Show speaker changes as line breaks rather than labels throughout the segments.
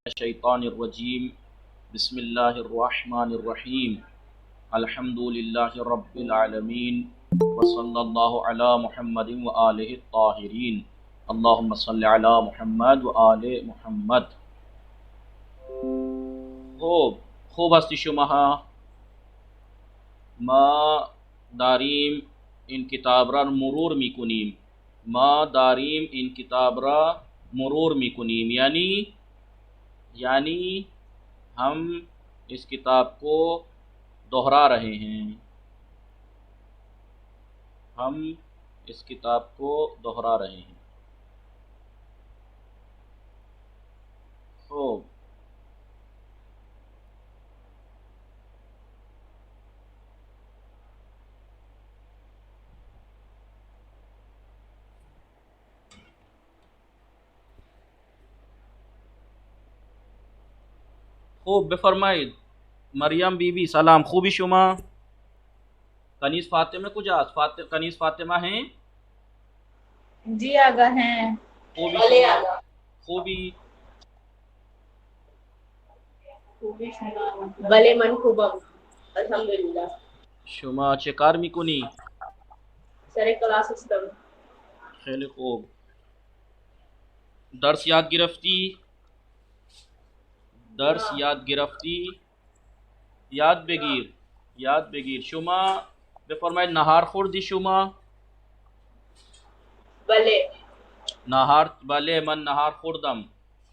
शैतानिर्रजीम बिस्मिल्लाहिर्रहमानिर्रहीम अल्हम्दुलिल्लाहि रब्बिल आलमीन व सल्लल्लाहु अला मुहम्मदिन व आलिहि ताहिरीन अल्लाहुम्मा सल्लि अला मुहम्मद व आलि मुहम्मद। खूब खूब हस्ती शुमाहा मा दारीम इन किताबरा मुरूर मिकुनीम, मा दारीम इन किताबरा मुरूर मिकुनीम, यानी हम इस किताब को दोहरा रहे हैं, हम इस किताब को दोहरा रहे हैं। खूब खूब बेफरमाइद मरियम बीबी सलाम खूबी शुमा कनीस फातिमा कुजास कनीस फातिमा हैं
जी आगा हैं
खूबी
भले
शुमा
आगा
खूबी
भले मन खूबम अल्हम्दुलिल्लाह
शुमा चिकार मिकुनी
सरे क्लास सिस्टम
खैली खूब दर्स याद गिरफ्ती दर्स याद गिरफ्ती याद बेगीर शुमा बेफरमाइद नहार खुर्दी शुमा
भले
नहार भले मन नहार खुर्दम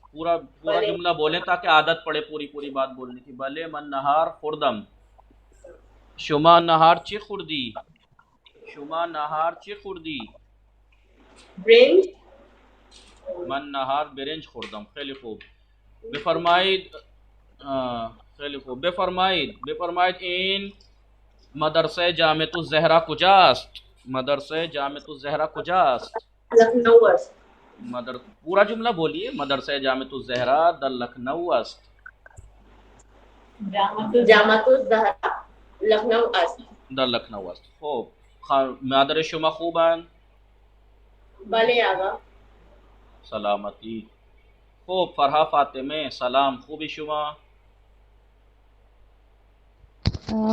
पूरा पूरा
भले
जुमला बोलें ताकि आदत पड़े पूरी पूरी बात बोलने की। भले मन नहार खुर्दम शुमा नहार ची खुर्दी शुमा नहार ची खुर्दी
ब्रेंच
मन नहार बेरेंज खुर्दम खैली खूब बेफरमाइद खैली खूब बेफरमाइद इन मदरसे जामेतु ज़हरा कुजास्त मदरसे जामेतु ज़हरा कुजास्त
लखनऊ अस्त
मदर पूरा जुमला बोलिए मदरसे जामेतु ज़हरा द लखनऊ अस्त
जामातुल ज़हरा लखनऊ अस्त
द लखनऊ अस्त खूब मादर शुमा खूबान
भले आगा
सलामती खूब फरहा फातिमे सलाम खूबी शुमा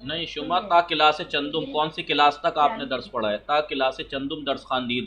नहीं शुमा ता क्लास चंदुम कौन सी क्लास तक आपने दर्स पढ़ा है ता क्लास चंदुम दर्स खानदीद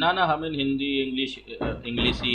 ना ना हम हिंदी इंग्लिशी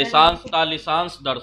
लिसांस दर्स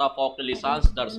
ता फौक लिसांस दर्स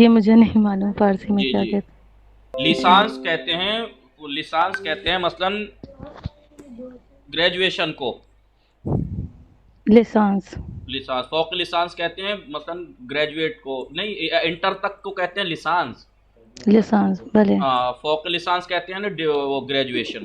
ये मुझे नहीं मालूम फारसी में क्या कहते
लिसांस कहते हैं मसलन ग्रेजुएशन को
लिसांस
फौक लिसांस कहते हैं मसलन ग्रेजुएट को नहीं इंटर तक को कहते हैं लिसांस
भले
फौक लिसांस कहते हैं ना वो ग्रेजुएशन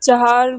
4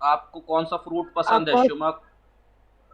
आपको कौन सा फ्रूट पसंद है?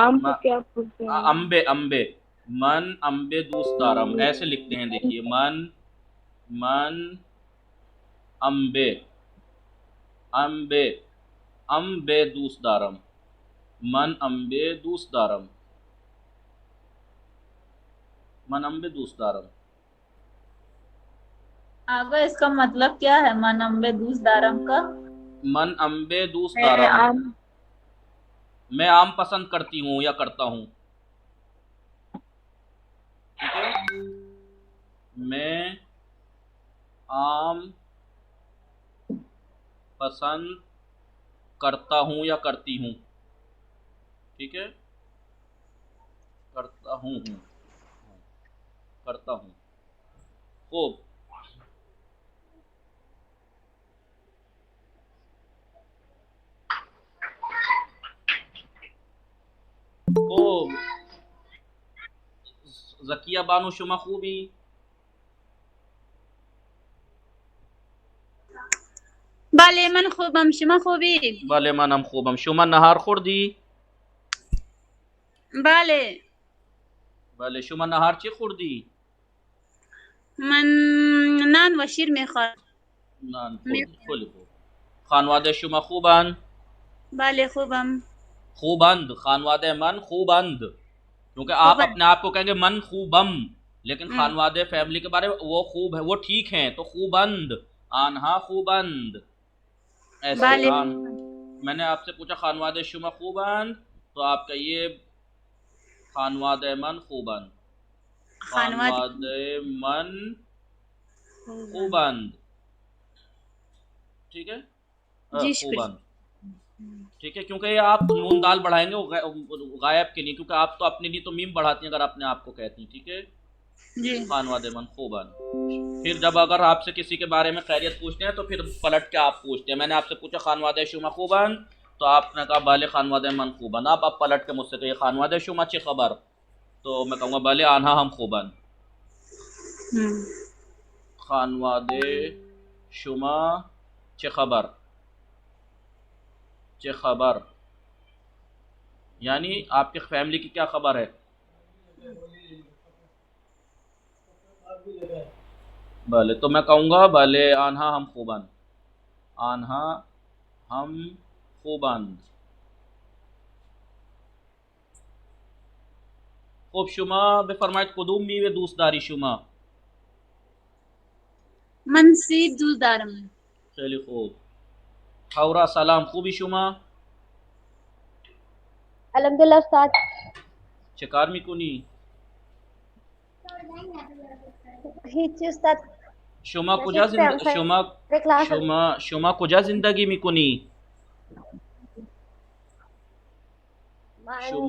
आम को क्या बोलते हैं?
अंबे. मन अंबे दोस्त दारम ऐसे लिखते हैं. देखिए मन अंबे दोस्त दारम. मन अंबे दोस्त दारम. मन अंबे दोस्त दारम.
आगा इसका मतलब क्या है? मन अम्बे दूस दारम का?
मन अंबे दोस्त दारम. मैं आम पसंद करती हूँ या करता हूँ. ठीक है. मैं आम पसंद करता हूँ या करती हूँ. ठीक है. करता हूँ. खूब. खूब. ज़किया बानो शुमा खूबी.
बाले मन खूबम शुमा खूबी.
बाले मनम खूबम. शुमा नहार खुर्दी. बाले शुमा नहार ची खुर्दी.
मन नान वशीर में खा.
नान खुली. खानवादे शुमा खूबान.
बाले खूबम.
खूबंद. खानवादे मन खूबंद. क्योंकि आप अपने आप को कहेंगे मन खूबम, लेकिन खानवादे फैमिली के बारे में वो खूब है, वो ठीक हैं, तो खूबंद. आनहा खूबंद ऐसे. मैंने आपसे पूछा खानवादे शुमा खूबंद, तो आप कहिए खानवादे मन खूबंद. खानवादे मन खूबंद. ठीक है. खूबंद. ठीक है. क्योंकि आप नून दाल बढ़ाएंगे गायब के लिए, क्योंकि आप तो अपने लिए तो मीम बढ़ाती हैं अगर अपने आप को कहती हैं. ठीक है. खानवादे मन खूबन. फिर जब अगर आपसे किसी के बारे में खैरियत पूछते हैं तो फिर पलट के आप पूछते हैं. मैंने आपसे पूछा खानवादे शुमा खूबन, तो आपने कहा बाले खानवादे मन खूबन. आप पलट के मुझसे कहिए खानवादे शुमा ची खबर, तो मैं कहूँगा बाले आन्हा हम खूबन. खानवादे शुमा चे खबर यानी आपके फैमिली की क्या खबर है. भले, तो मैं कहूँगा भले आन्हा हम खूबन. आन्हा हम खूबन. खूब. शुमा बेफरमायत कुदूम मीवे दूसदारी शुमा.
मनसीब दूसदारम.
चलिए खूब. खौरा सलाम, खूबी शुमा.
अल्हम्दुलिल्लाह उस्ताद.
चकार मिकुनी.
हिची उस्ताद.
शुमा कुजा जिंदगी मिकुनी.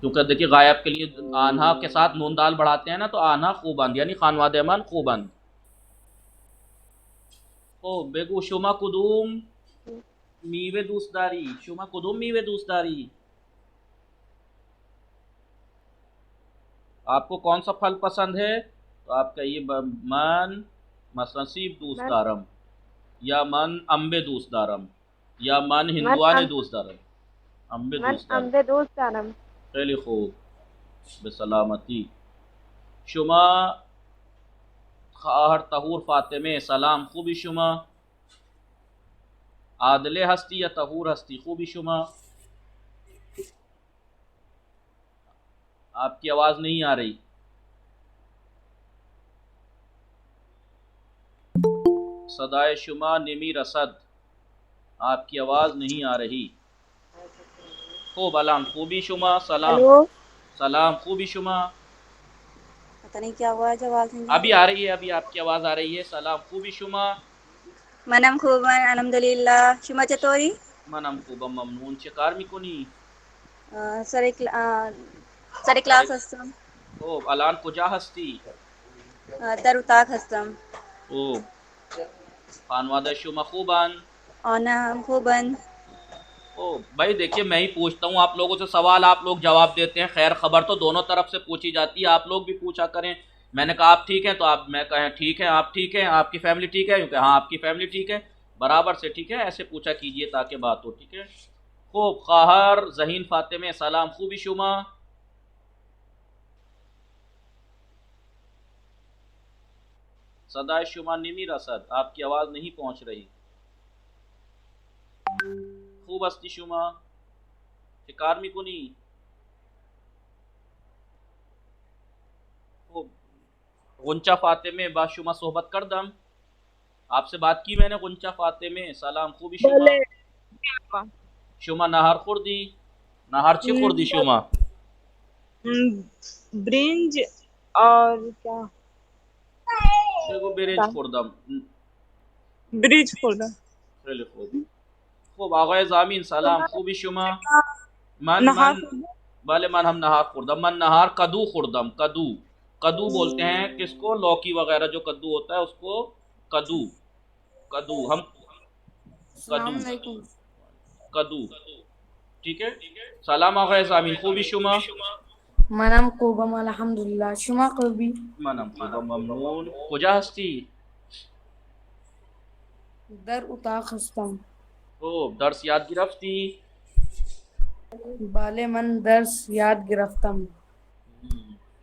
क्योंकि देखिए गायब के लिए आन्हा के साथ नून दाल बढ़ाते हैं ना, तो आन्हा खूबंद यानी खानवादे मन खूबंद. ओ बेगू शुमा कुदूम मीवे दूसदारी. शुमा कुदूम मीवे दूसदारी. आपको कौन सा फल पसंद है? तो आप कहिए मन मसनसीब दूसदारम, या मन अम्बे दूसदारम, या मन हिंदुआने दूसदारम. अम्बे दूसदारम.
अम्बे दूसदारम.
खैली खूब बेसलामती. शुमा खाहर तहूर फातिमे सलाम खूबी शुमा. आदले हस्ती या तहूर हस्ती खूबी शुमा. आपकी आवाज़ नहीं आ रही. सदाए शुमा निमी रसद. आपकी आवाज़ नहीं आ रही. खूब अलाम खूबी शुमा. सलाम.
हेलो.
सलाम खूबी शुमा.
पता नहीं क्या हुआ जब आवाज़ नहीं
अभी आ रही है. अभी आपकी आवाज़ आ रही है. सलाम खूबी शुमा.
मनम खूबन अल्हम्दुलिल्लाह. शुमा चतोरी
मनम खूबम ममनून. चिकार मिकुनी.
सरे क्लास हस्तम.
खूब अलान कुजा हस्ती.
दर उताक हस्तम.
खूब खानवादा शुमा खूबन.
औना हम खूबन.
ओ भाई देखिए, मैं ही पूछता हूँ आप लोगों से सवाल, आप लोग जवाब देते हैं. खैर खबर तो दोनों तरफ से पूछी जाती है. आप लोग भी पूछा करें. मैंने कहा आप ठीक हैं, तो आप मैं कहें ठीक है. आप ठीक हैं, आपकी फैमिली ठीक है, क्योंकि हाँ आपकी फैमिली ठीक है. बराबर से ठीक है, ऐसे पूछा कीजिए ताकि बात हो. ठीक है. खूब खाहर जहीन फातिमे सलाम खूबी शुमा. सदाए शुमा निमी रसद. आपकी आवाज़ नहीं पहुँच रही. खूब हस्ती शुमा. शिकार मिकुनी. गुंचा फातिमे बाशुमा सोहबत कर दम. आपसे बात की मैंने. गुंचा फातिमे सलाम खूबी शुमा. शुमा नहार खुर्दी. नहार ची खुर्दी शुमा.
ब्रिंज और क्या
देखो बिरेज खुर्दम.
ब्रिज खुर्दा.
चलो खूब. खूब आगाए जामीन सलाम खूबी शुमा. मन
नहार
मन वाले मन हम नहार खुर्दम. मन नहार कदू खुर्दम. कदू कदू बोलते हैं किसको? लौकी वगैरह जो कद्दू होता है उसको कदू. कदू हम कदू कदू. ठीक है. सलाम आगाए जामीन खूबी शुमा.
मनम कोबम अल्हम्दुलिल्लाह. शुमा कबी
मनम खूबम ममनून. कुजा हस्ती.
दर उताक हस्तम.
खूब दर्स याद गिरफ्ती.
बाले मन दर्स याद गिरफ्तम.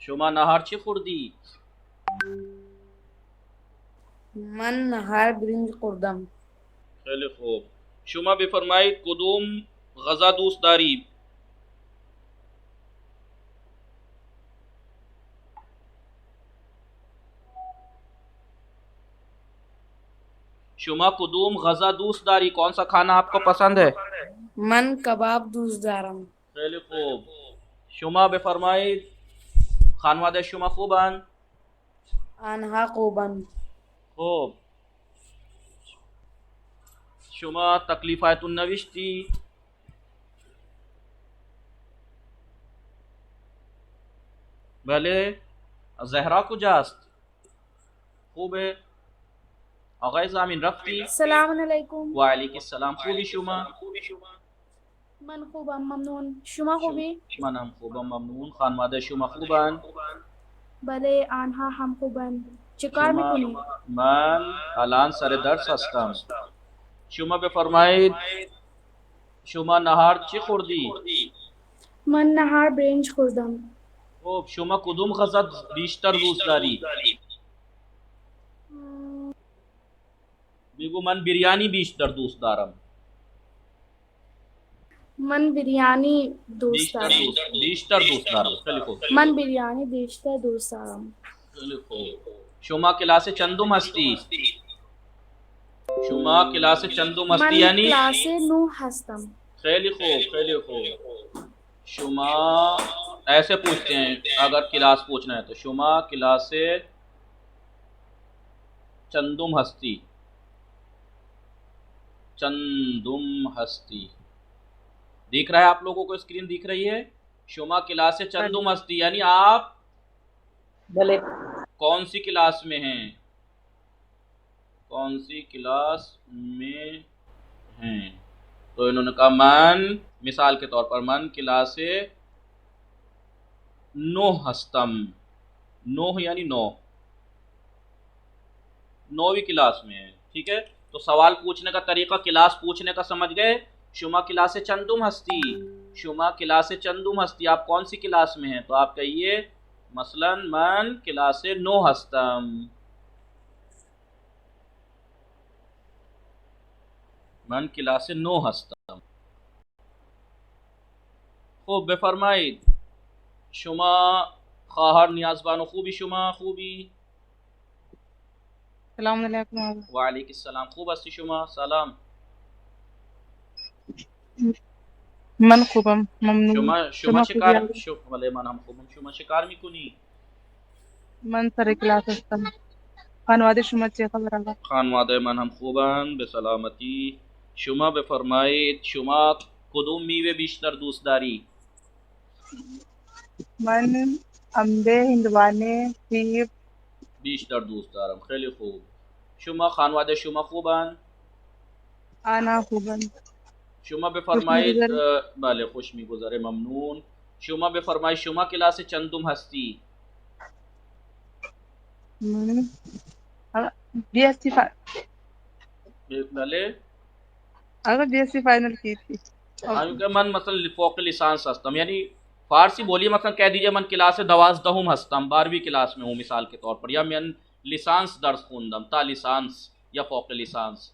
शुमा नहार ची खुर्दी.
मन नहार ब्रिंज कुर्दम.
खैली खूब. शुमा बेफरमाई कुदूम गजा दूसदारी. शुमा कुदूम गजा दूसदारी. कौन सा खाना आपको पसंद है?
मन कबाब दूसदारम.
खैली खूब. शुमा बेफरमाई खानवादे शुमा खूबन.
आनहा कोबन.
खूब. शुमा तकलीफातुन नविश्ती. भले जहरा कुजास्त. खूब है. आगाए जामीन रफ्ती.
अस्सलाम अलैकुम.
वालेकुम सलाम खूबी शुमा.
मन खूबम ममनून. शुमा खूबी.
मनम खूबम ममनून. खानवादे शुमा खूबन.
भले आनहा हम खूबन. चिकार में कुनी.
मन अलान सरे दर्स हस्तम. शुमा बेफरमाई शुमा नहार ची खुर्दी.
मन नहार ब्रिंज खुर्दम.
खूब. शुमा कुदुम गज़त बीशतर दूसदारी. बिगु मन बिरयानी बीशतर दूसदारम.
मन बिरयानी दोस्तारम.
बीशतर दूसदारम. चलो खूब.
मन बिरयानी बेशतर दोस्तारम.
चलो खूब. शुमा क्लासे चंदुम हस्ती. शुमा क्लासे चंदुम
मन
हस्ती यानी
क्लासे नू हस्तम.
खैली खूब. खैली खूब. शुमा ऐसे पूछते हैं अगर क्लास पूछना है तो, शुमा क्लास से चंदुम हस्ती, चंदुम हस्ती। दिख रहा है आप लोगों को, स्क्रीन दिख रही है? शुमा क्लास से चंदुम हस्ती, यानी आप
भले
कौन सी क्लास में हैं, कौन सी क्लास में हैं? तो इन्होंने कहा मन, मिसाल के तौर पर मन क्लास से नोह हस्तम, नोह यानी 9वीं क्लास में है। ठीक है, तो सवाल पूछने का तरीका, क्लास पूछने का समझ गए। शुमा क्लास से चंदुम हस्ती, शुमा क्लास से चंदुम हस्ती, आप कौन सी क्लास में हैं? तो आप कहिए मसलन मन क्लास से 9 हस्तम, मन क्लास से 9 हस्तम। खूब बेफरमाइद। शुमा खाहर नियाजबानो खूबी, शुमा खूबी।
सलाम अलैकुम।
वालेकुम सलाम, खूब हस्ती शुमा, सलाम।
मन खूबम ममनून।
शुमा शिकार वले मन हम खूबम, शुमा शिकार मिकुनी।
मन सरे क्लास हस्तम, खानवादे शुमा चे खबर आगा।
खानवादे मन हम खूबन बेसलामती। शुमा बेफरमाइद, शुमा कुदुम मीवे बीशतर दूसदारी?
मन अम्बे हिंदवाने सेब
बीशतर दूसदारम, खैली खूब। शुमा खानवादे शुमा खूबन,
आना खूबन।
शुमा बेफरमाइद बाले खुशमी गुजरे, ममनून। शुमा बेफरमाइद, शुमा किला से चंदुम हस्ती?
बीएससी
बाले
अगर बीएससी फाइनल की थी।
मन मसल फोक लिसांस हस्तम, यानी फारसी बोलिए, मतलब कह दीजिए मन क्लास से 12 हस्तम, 12वीं क्लास में हूँ मिसाल के तौर पर, या मन लिसांस दर्स खूंदम, ता लिसांस या फोक लिसांस,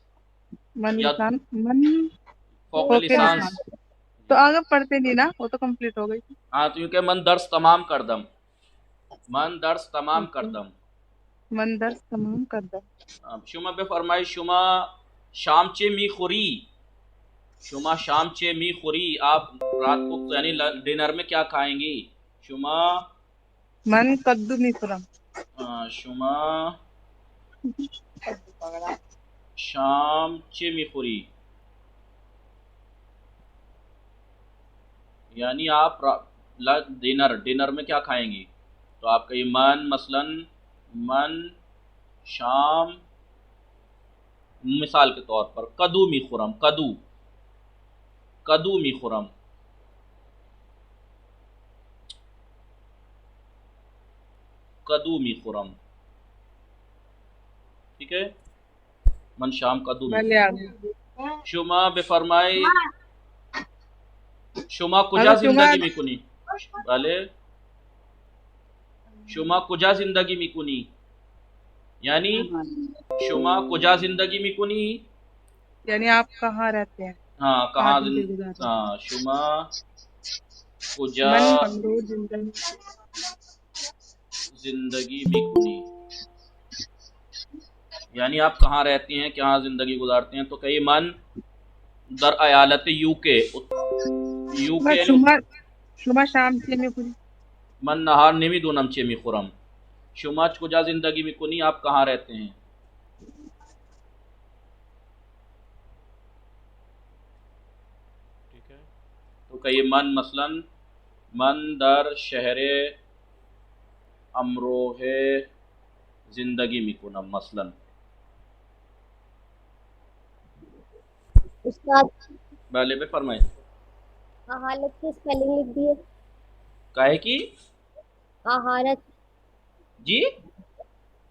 मन
या
लिसान मन
फोक लिसांस।
तो आगे पढ़ते नहीं ना, वो तो कंप्लीट हो गई।
हाँ, तो यूँ कह मन दर्स तमाम कर दम, मन दर्स तमाम कर दम,
मन दर्स तमाम कर दम।
शुमा बे फरमाई, शुमा शाम चे मी खुरी, शुमा शाम चे मी खुरी, आप रात को यानी डिनर में क्या खाएंगी? शुमा
मन कद्दू मी खुरम,
शुमा शाम चे मी खुरी, यानी आप डिनर में क्या खाएंगी? तो आप कहिए मन, मसलन मन शाम, मिसाल के तौर पर कदू मी खुरम, कदू, कदू मी खुरम, कदू मी खुरम। ठीक है, मन शाम कदू मी। शुमा बेफरमाई, शुमा कुजा जिंदगी में कुनी, भले शुमा कुजा जिंदगी में कुनी, यानी शुमा कुजा जिंदगी में कुनी,
यानी आप कहाँ रहते हैं?
हाँ, कहाँ हाँ, शुमा कुजा जिंदगी में कुनी, यानी आप कहाँ रहती हैं, कहाँ जिंदगी गुजारते हैं? तो कहीं मन दर अयालत यूके, यूके
शुमा शाम से में कुनी,
मन नहार नेमी दूनम चे मी खुरम, शुमा कुजा जिंदगी में कुनी, आप कहाँ रहते हैं? ठीक है, तो कहिए मन, मसलन मन दर शहरे अमरोहे जिंदगी में कुनम, मसलन।
उस्ताद
पहले पे फरमाए,
आहालत की स्पेलिंग लिख दिए।
काहे की?
आहालत
जी,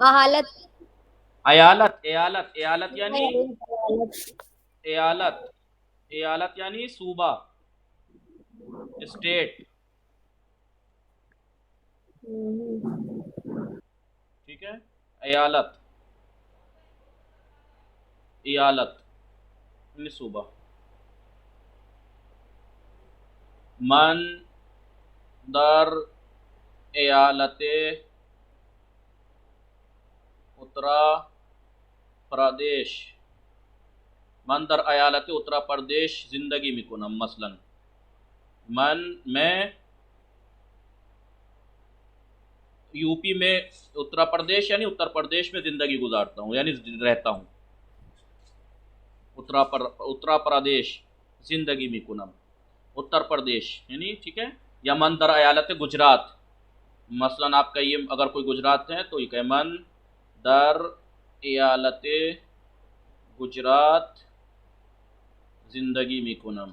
आहालत,
अयालत, एयालत, एयालत यानी एयालत, एयालत यानी सूबा, स्टेट। ठीक है, एयालत, एयालत यानी सूबा। मन दर एयालते उत्तरा प्रदेश, मन दर अयालत उत्तरा प्रदेश जिंदगी में कुनम, मसलन मन मैं यूपी में उत्तर प्रदेश यानी उत्तर प्रदेश में ज़िंदगी गुजारता हूँ यानी रहता हूँ। उत्तर प्रदेश ज़िंदगी मिकुनम, उत्तर प्रदेश यानी ठीक है। या मन दर अयालत गुजरात, मसलन आप कहिए अगर कोई गुजरात है तो ये कहे मन दर अयालत गुजरात ज़िंदगी मिकुनम,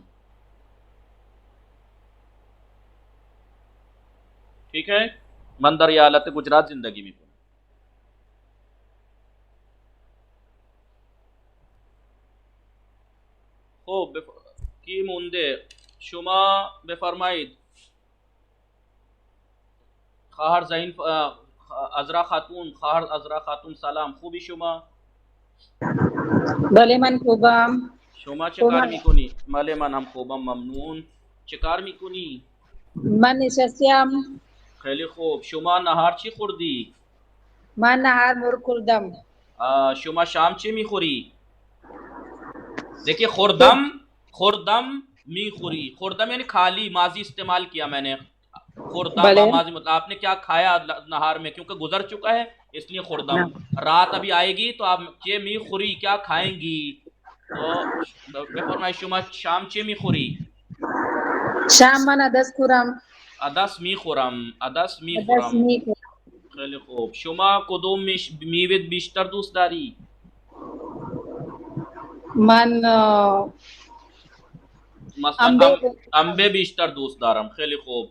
ठीक है। मन दर अयालत गुजरात ज़िंदगी मिकुनम। खूब की मुंदे शुमा बेफरमाइद खाहर ज़हीन अजरा खातून सलाम खूबी शुमा
भले मन खूबम
शुमा चकार मिकुनी मले मन हम खूबम ममनून चकार मिकुनी
मन निशस्यम
खैली खूब शुमा नहार ची खुर्दी
मन नहार मुर खुर्दम
शुमा शाम ची मी खुरी। देखिए खुर्दम मी खुरी, खुर्दम यानी खाली माजी इस्तेमाल किया मैंने। खुर्दम माजी मतलब आपने क्या खाया नहार में, क्योंकि गुजर चुका है इसलिए खुर्दम। रात अभी आएगी तो आप चे मी खुरी क्या खाएंगी, तो शुमा शाम चे मी खुरी
शाम मन अदस खुरम
अदस मी खुरम खैली खूब शुमा कुदुम मीविद बिश्तर दूसदारी
मन
अम्बे बिश्तर दोस्त दारम खैली खूब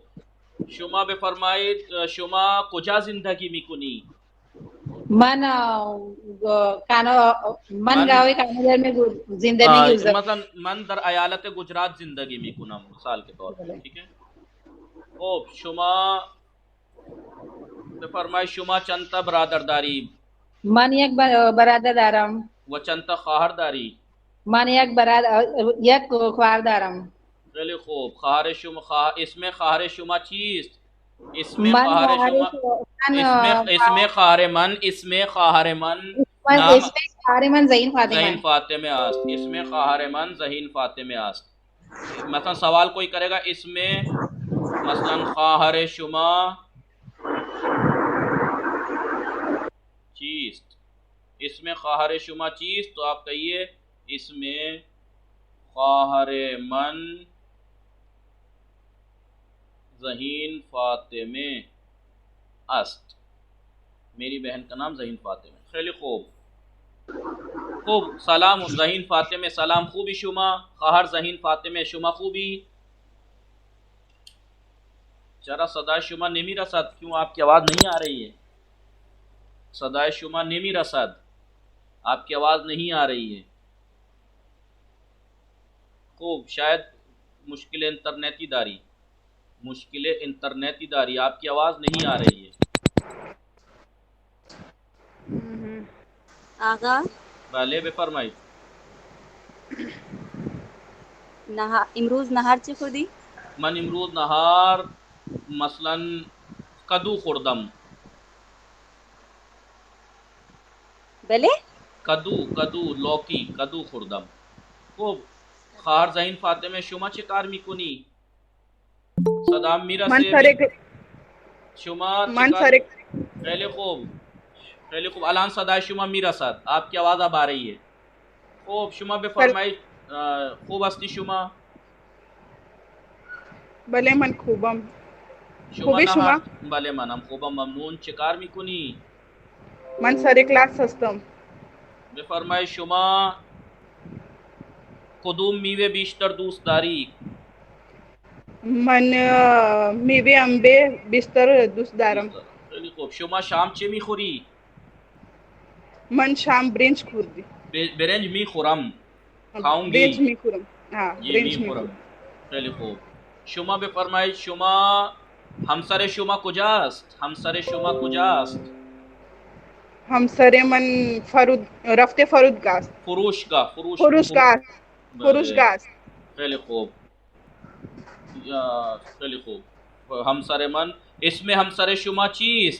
शुमा बेफरमाइद शुमा कुजा जिंदगी मिकुनी
मन गाँव कानोदर में जिंदगी गुजर
मतलब मन दर अयालत गुजरात जिंदगी मिकुनम मिसाल के तौर पर, ठीक है। खूब शुमा बेफरमाइद शुमा चंता बरादरदारी
मन एक बरादरदारम
व चंता खाहरदारी
मन एक ख्वारदारम
खैली खूब खार शुमा इसमें खार शुमा चीज इसमें खार शुमा इसमें खार मन
ज़हीन
फातिमे आस्त इसमें खार मन ज़हीन फातिमे आस्त। मतलब सवाल कोई करेगा इसमें मसलन खार शुमा चीज, इसमें खार शुमा चीज तो आप कहिए इसमें खार मन ज़हीन फातिमे अस्त, मेरी बहन का नाम ज़हीन फातिमे। खैली खूब सलाम ज़हीन फातिमे सलाम खूबी शुमा खाहर ज़हीन फातिमे शुमा खूबी। जरा सदाए शुमा नेमी रसद, क्यों आपकी आवाज़ नहीं आ रही है? सदाए शुमा नेमी रसद, आपकी आवाज़ नहीं आ रही है। खूब शायद मुश्किल इंटरनेटी दारी आपकी आवाज़ नहीं आ रही है।
आगा
भले बेफरमाई
इमरूज नहार ची खुदी
मन इमरूज नहार मसलन कदू खुर्दम
भले
कदू लौकी कदू खुर्दम। खूब खार ज़हीन फातिमे शुमा चिकार मिकुनी सदाम मीरा से शुमा पहले खूब अलान सदाए शुमा मीरा सद, आपकी आवाज़ अब आ रही है। खूब शुमा बेफरमाई खूब हस्ती शुमा
भले मन खूबम
शुमा भले मन हम खूबम ममनून चिकार मिकुनी
मन सारे क्लास हस्तम
बेफरमाई शुमा कुदुम मीवे बिश्तर दूसदारी
मन मीवे अम्बे बिस्तर दूसदारम।
खूब शुमा शाम चे मी खुरी
मन शाम ब्रेंच खुर्दी
बेरेंज मी खुरम खाऊंगी
ब्रेंच मी खुरम हाँ ब्रेंच मी खुरम।
खैली खूब शुमा बेफरमाई शुमा हमसरे शुमा कुजास्त
हमसरे मन फरुद रफ्ते फरुद गास्त
फुरुश गास्त। खैली खूब हमसरे मन इसमें हमसरे शुमा चीज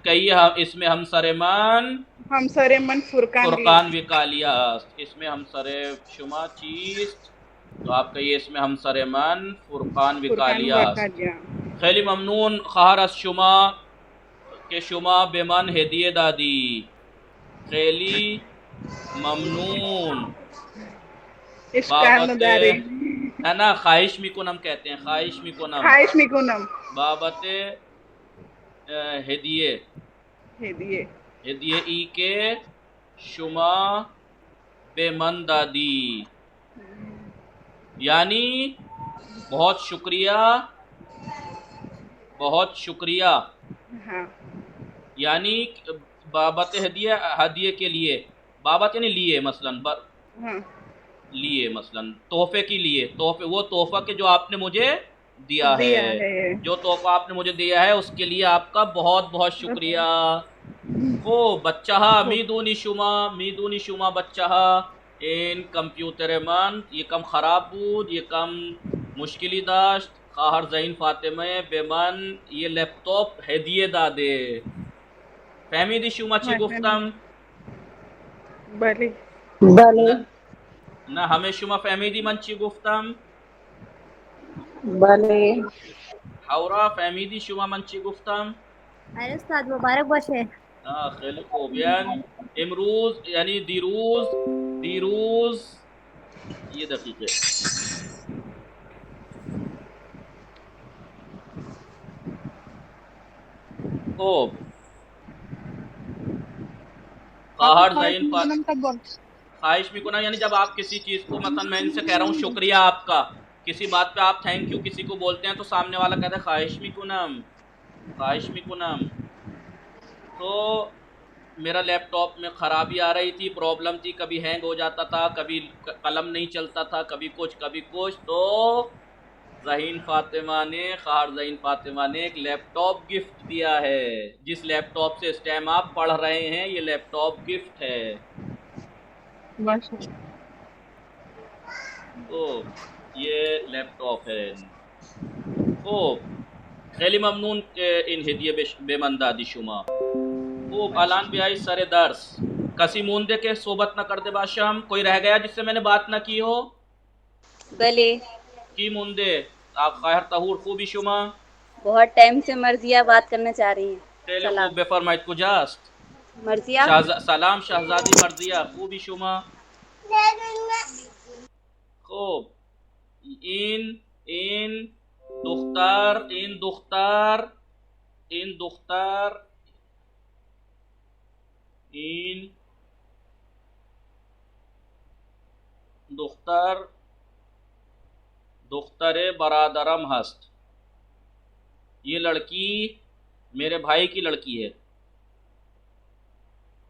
कहिए इसमें हमसरे मन फुरकान विकालिया इसमें हमसरे शुमा चीज तो आप कहिए इसमें हमसरे मन फुरकान विकालिया। खैली ममनून खहर अस शुमा के शुमा बेमन हेदिए दादी। खैली ममनून बाबते है ना, ख्वाहिश मिकुनम कहते हैं, ख्वाहिश मिकुनम बाबते हेदिए हेदिए ई के शुमा बेमन दादी, यानी बहुत शुक्रिया, बहुत शुक्रिया। यानी बाबत हदिया, हदिये के लिए, बाबत यानी लिए, मसलन लिए, मसलन तोहफे के लिए, तोहफे, वो तोहफा के जो आपने मुझे दिया है, जो तोहफा आपने मुझे दिया है उसके लिए आपका बहुत बहुत शुक्रिया। ओ बच्चा मीदूनी शुमा बच्चा इन कंप्यूटर मन ये कम खराब बूद, ये कम मुश्किली दाश्त खाहर जैन फातिमा बेमन ये लैपटॉप हदिये दादे। फहमीदी शुमा ची गुफ्तम
बले
ना हमें शुमा फहमीदी मन ची गुफ्तम
बले
हावरा फहमीदी शुमा मन ची गुफ्तम।
अरे उस्ताद मुबारक बाशे।
हाँ खैली खूब। यानी इमरूज यानी दिरूज, दिरूज ये दकीके खूब खाहर जैन ख्वाहिश भी कुना, यानी जब आप किसी चीज़ को, मतलब मैं इनसे कह रहा हूँ शुक्रिया आपका, किसी बात पे आप थैंक यू किसी को बोलते हैं तो सामने वाला कहता है ख्वाहिश भी कुनम, ख्वाहिश भी कुनम। तो मेरा लैपटॉप में ख़राबी आ रही थी, प्रॉब्लम थी, कभी हैंग हो जाता था, कभी कलम नहीं चलता था, कभी कुछ कभी कुछ। तो ज़हीन फ़ातिमा ने, ख़ाहर ज़हीन फ़ातिमा ने एक लैपटॉप गिफ्ट दिया है। जिस लैपटॉप से इस टाइम आप पढ़ रहे हैं ये लैपटॉप गिफ्ट है। तो ये लैपटॉप है। तो खैली ममनून इन हदिये बेमंदादी शुमा खूब अलान भी आई सरे दर्स कसी मूंदे के सोबत न कर दे बाशाम। कोई रह गया जिससे मैंने बात न की हो?
बले
की मुंदे आप खायर तहूर खूबी शुमा
बहुत टाइम से मर्जिया बात करना चाह रही हैं।
सलाम बेफरमाइत कुजास्त
मर्जिया
सलाम शहजादी मर्जिया खूबी शुमा खूब। इन दुख्तार इन दुख्तार इन दुख्तार इन दुख्तार दुख्तरे बरादरम हस्त। ये लड़की मेरे भाई की लड़की है।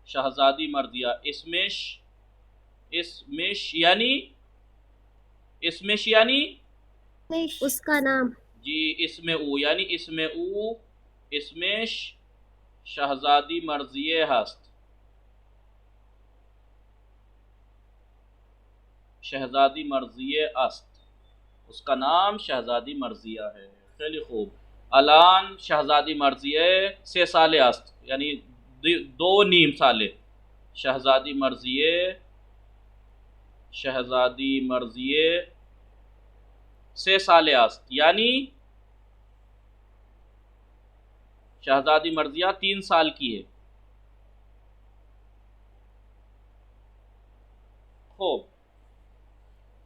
शहजादी मर्दिया इसमेश इसमेश यानी इसमेश यानी
उसका नाम
जी, इसमें ऊ यानी इसमें ऊ इसमेश शहजादी मर्जिए हस्त। शहजादी मर्जिए अस्त, उसका नाम शहजादी मर्जिया है। चलिए खूब। अलान शहजादी मर्जिए से साले अस्त यानी 2 नीम साले। शहजादी मर्जिए शहजादी मर्जिए से साले अस्त यानी शहजादी मर्जिया 3 साल की है। खूब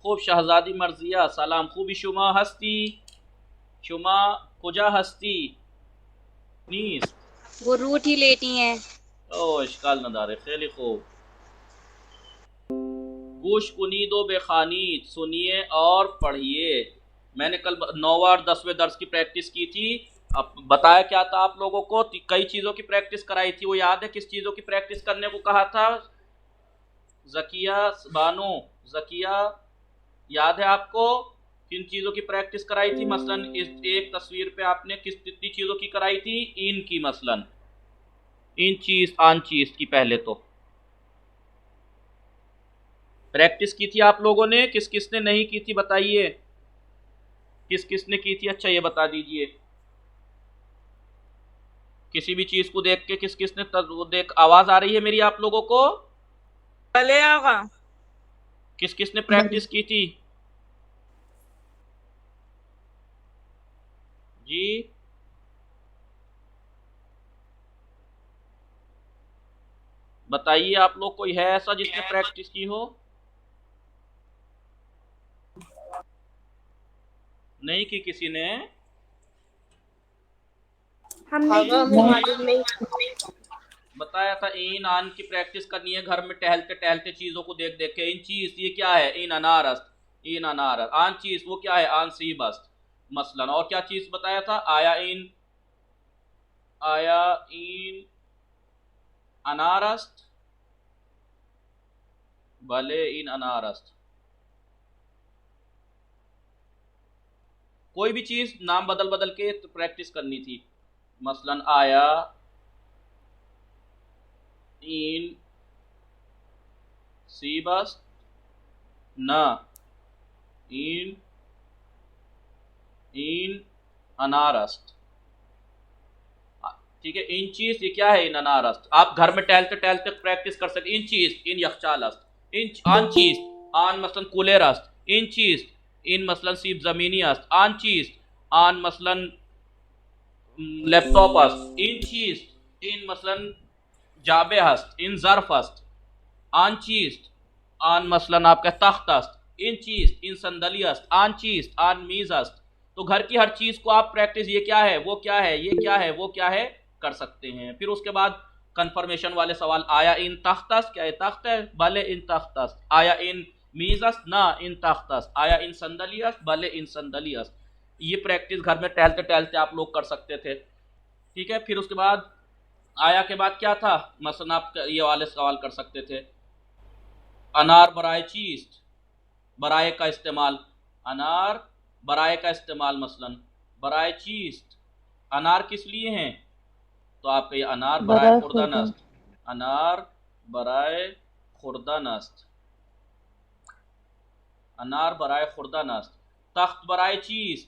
खूब शहजादी मर्जिया सलाम खूबी शुमा हस्ती शुमा कुजा हस्ती नीस
वो रूठ ही लेटी हैं।
ओ इश्काल नदारे खैली खूब। गुश कुनीदो बेखानीद सुनिए और पढ़िए। मैंने कल 9वां और 10वें दर्स की प्रैक्टिस की थी। अब बताया क्या था आप लोगों को, कई चीज़ों की प्रैक्टिस कराई थी। वो याद है किस चीज़ों की प्रैक्टिस करने को कहा था? ज़किया बानो ज़किया याद है आपको किन चीज़ों की प्रैक्टिस कराई थी? मसलन इस एक तस्वीर पे आपने कितनी चीज़ों की कराई थी? इन की, मसलन इन चीज़ आन चीज़ की पहले तो प्रैक्टिस की थी आप लोगों ने। किस किसने नहीं की थी बताइए, किस किसने की थी? अच्छा ये बता दीजिए। किसी भी चीज़ को देख के किस किसने देख, आवाज़ आ रही है मेरी आप लोगों को?
भले आगा
किस किसने प्रैक्टिस की थी? जी बताइए, आप लोग कोई है ऐसा जिसने प्रैक्टिस की हो? नहीं की किसी ने?
हमने मालूम नहीं।
बताया था इन आन की प्रैक्टिस करनी है घर में टहलते टहलते चीजों को देख देख के। इन चीज ये क्या है? इन अनारस्त, इन अनारस्त। आन चीज वो क्या है? आन सीबस्त मसलन। और क्या चीज बताया था? आया इन अनारस्त, भले इन अनारस्त। कोई भी चीज नाम बदल बदल के प्रैक्टिस करनी थी। मसलन आया इन सीबस्त न इन अनारस्त। ठीक है, इन चीज ये क्या है? इन अनारस्त। आप घर में टहलते टहलते प्रैक्टिस कर सकते। इन चीज इन यखचालस्त, इन आन चीज आन मसलन कुलेरस्त। इन चीज इन मसलन सीब जमीनी अस्त। आन चीज आन मसलन लैपटॉप अस्त। इन चीज इन मसलन जाबे हस्त, इन ज़र्फ अस्त। आन चीज आन मसलन आपका तख्त अस्त। इन चीज इन संदली अस्त। आन चीज आन मीज अस्त। तो घर की हर चीज को आप प्रैक्टिस ये क्या है, वो क्या है, ये क्या है, वो क्या है कर सकते हैं। फिर उसके बाद कंफर्मेशन वाले सवाल। आया इन तख्त अस्त, क्या ये तख्त है? भले इन तख्त अस्त। आया इन मीज अस्त, ना इन तख्त अस्त। आया इन संदली अस्त, भले इन संदली अस्त। ये प्रैक्टिस घर में टहलते टहलते आप लोग कर सकते थे। ठीक है, फिर उसके बाद आया के बाद क्या था? मसलन आप ये वाले सवाल कर सकते थे। अनार बराए चीज, बराए का इस्तेमाल। अनार बराए का इस्तेमाल, मसलन बराए चीज। अनार किस लिए हैं? तो आपका ये अनार बराए खुर्दा नस्त, अनार बराए खुर्दा नस्त, अनार बराए खुर्दा नस्त। तख्त बराए चीज,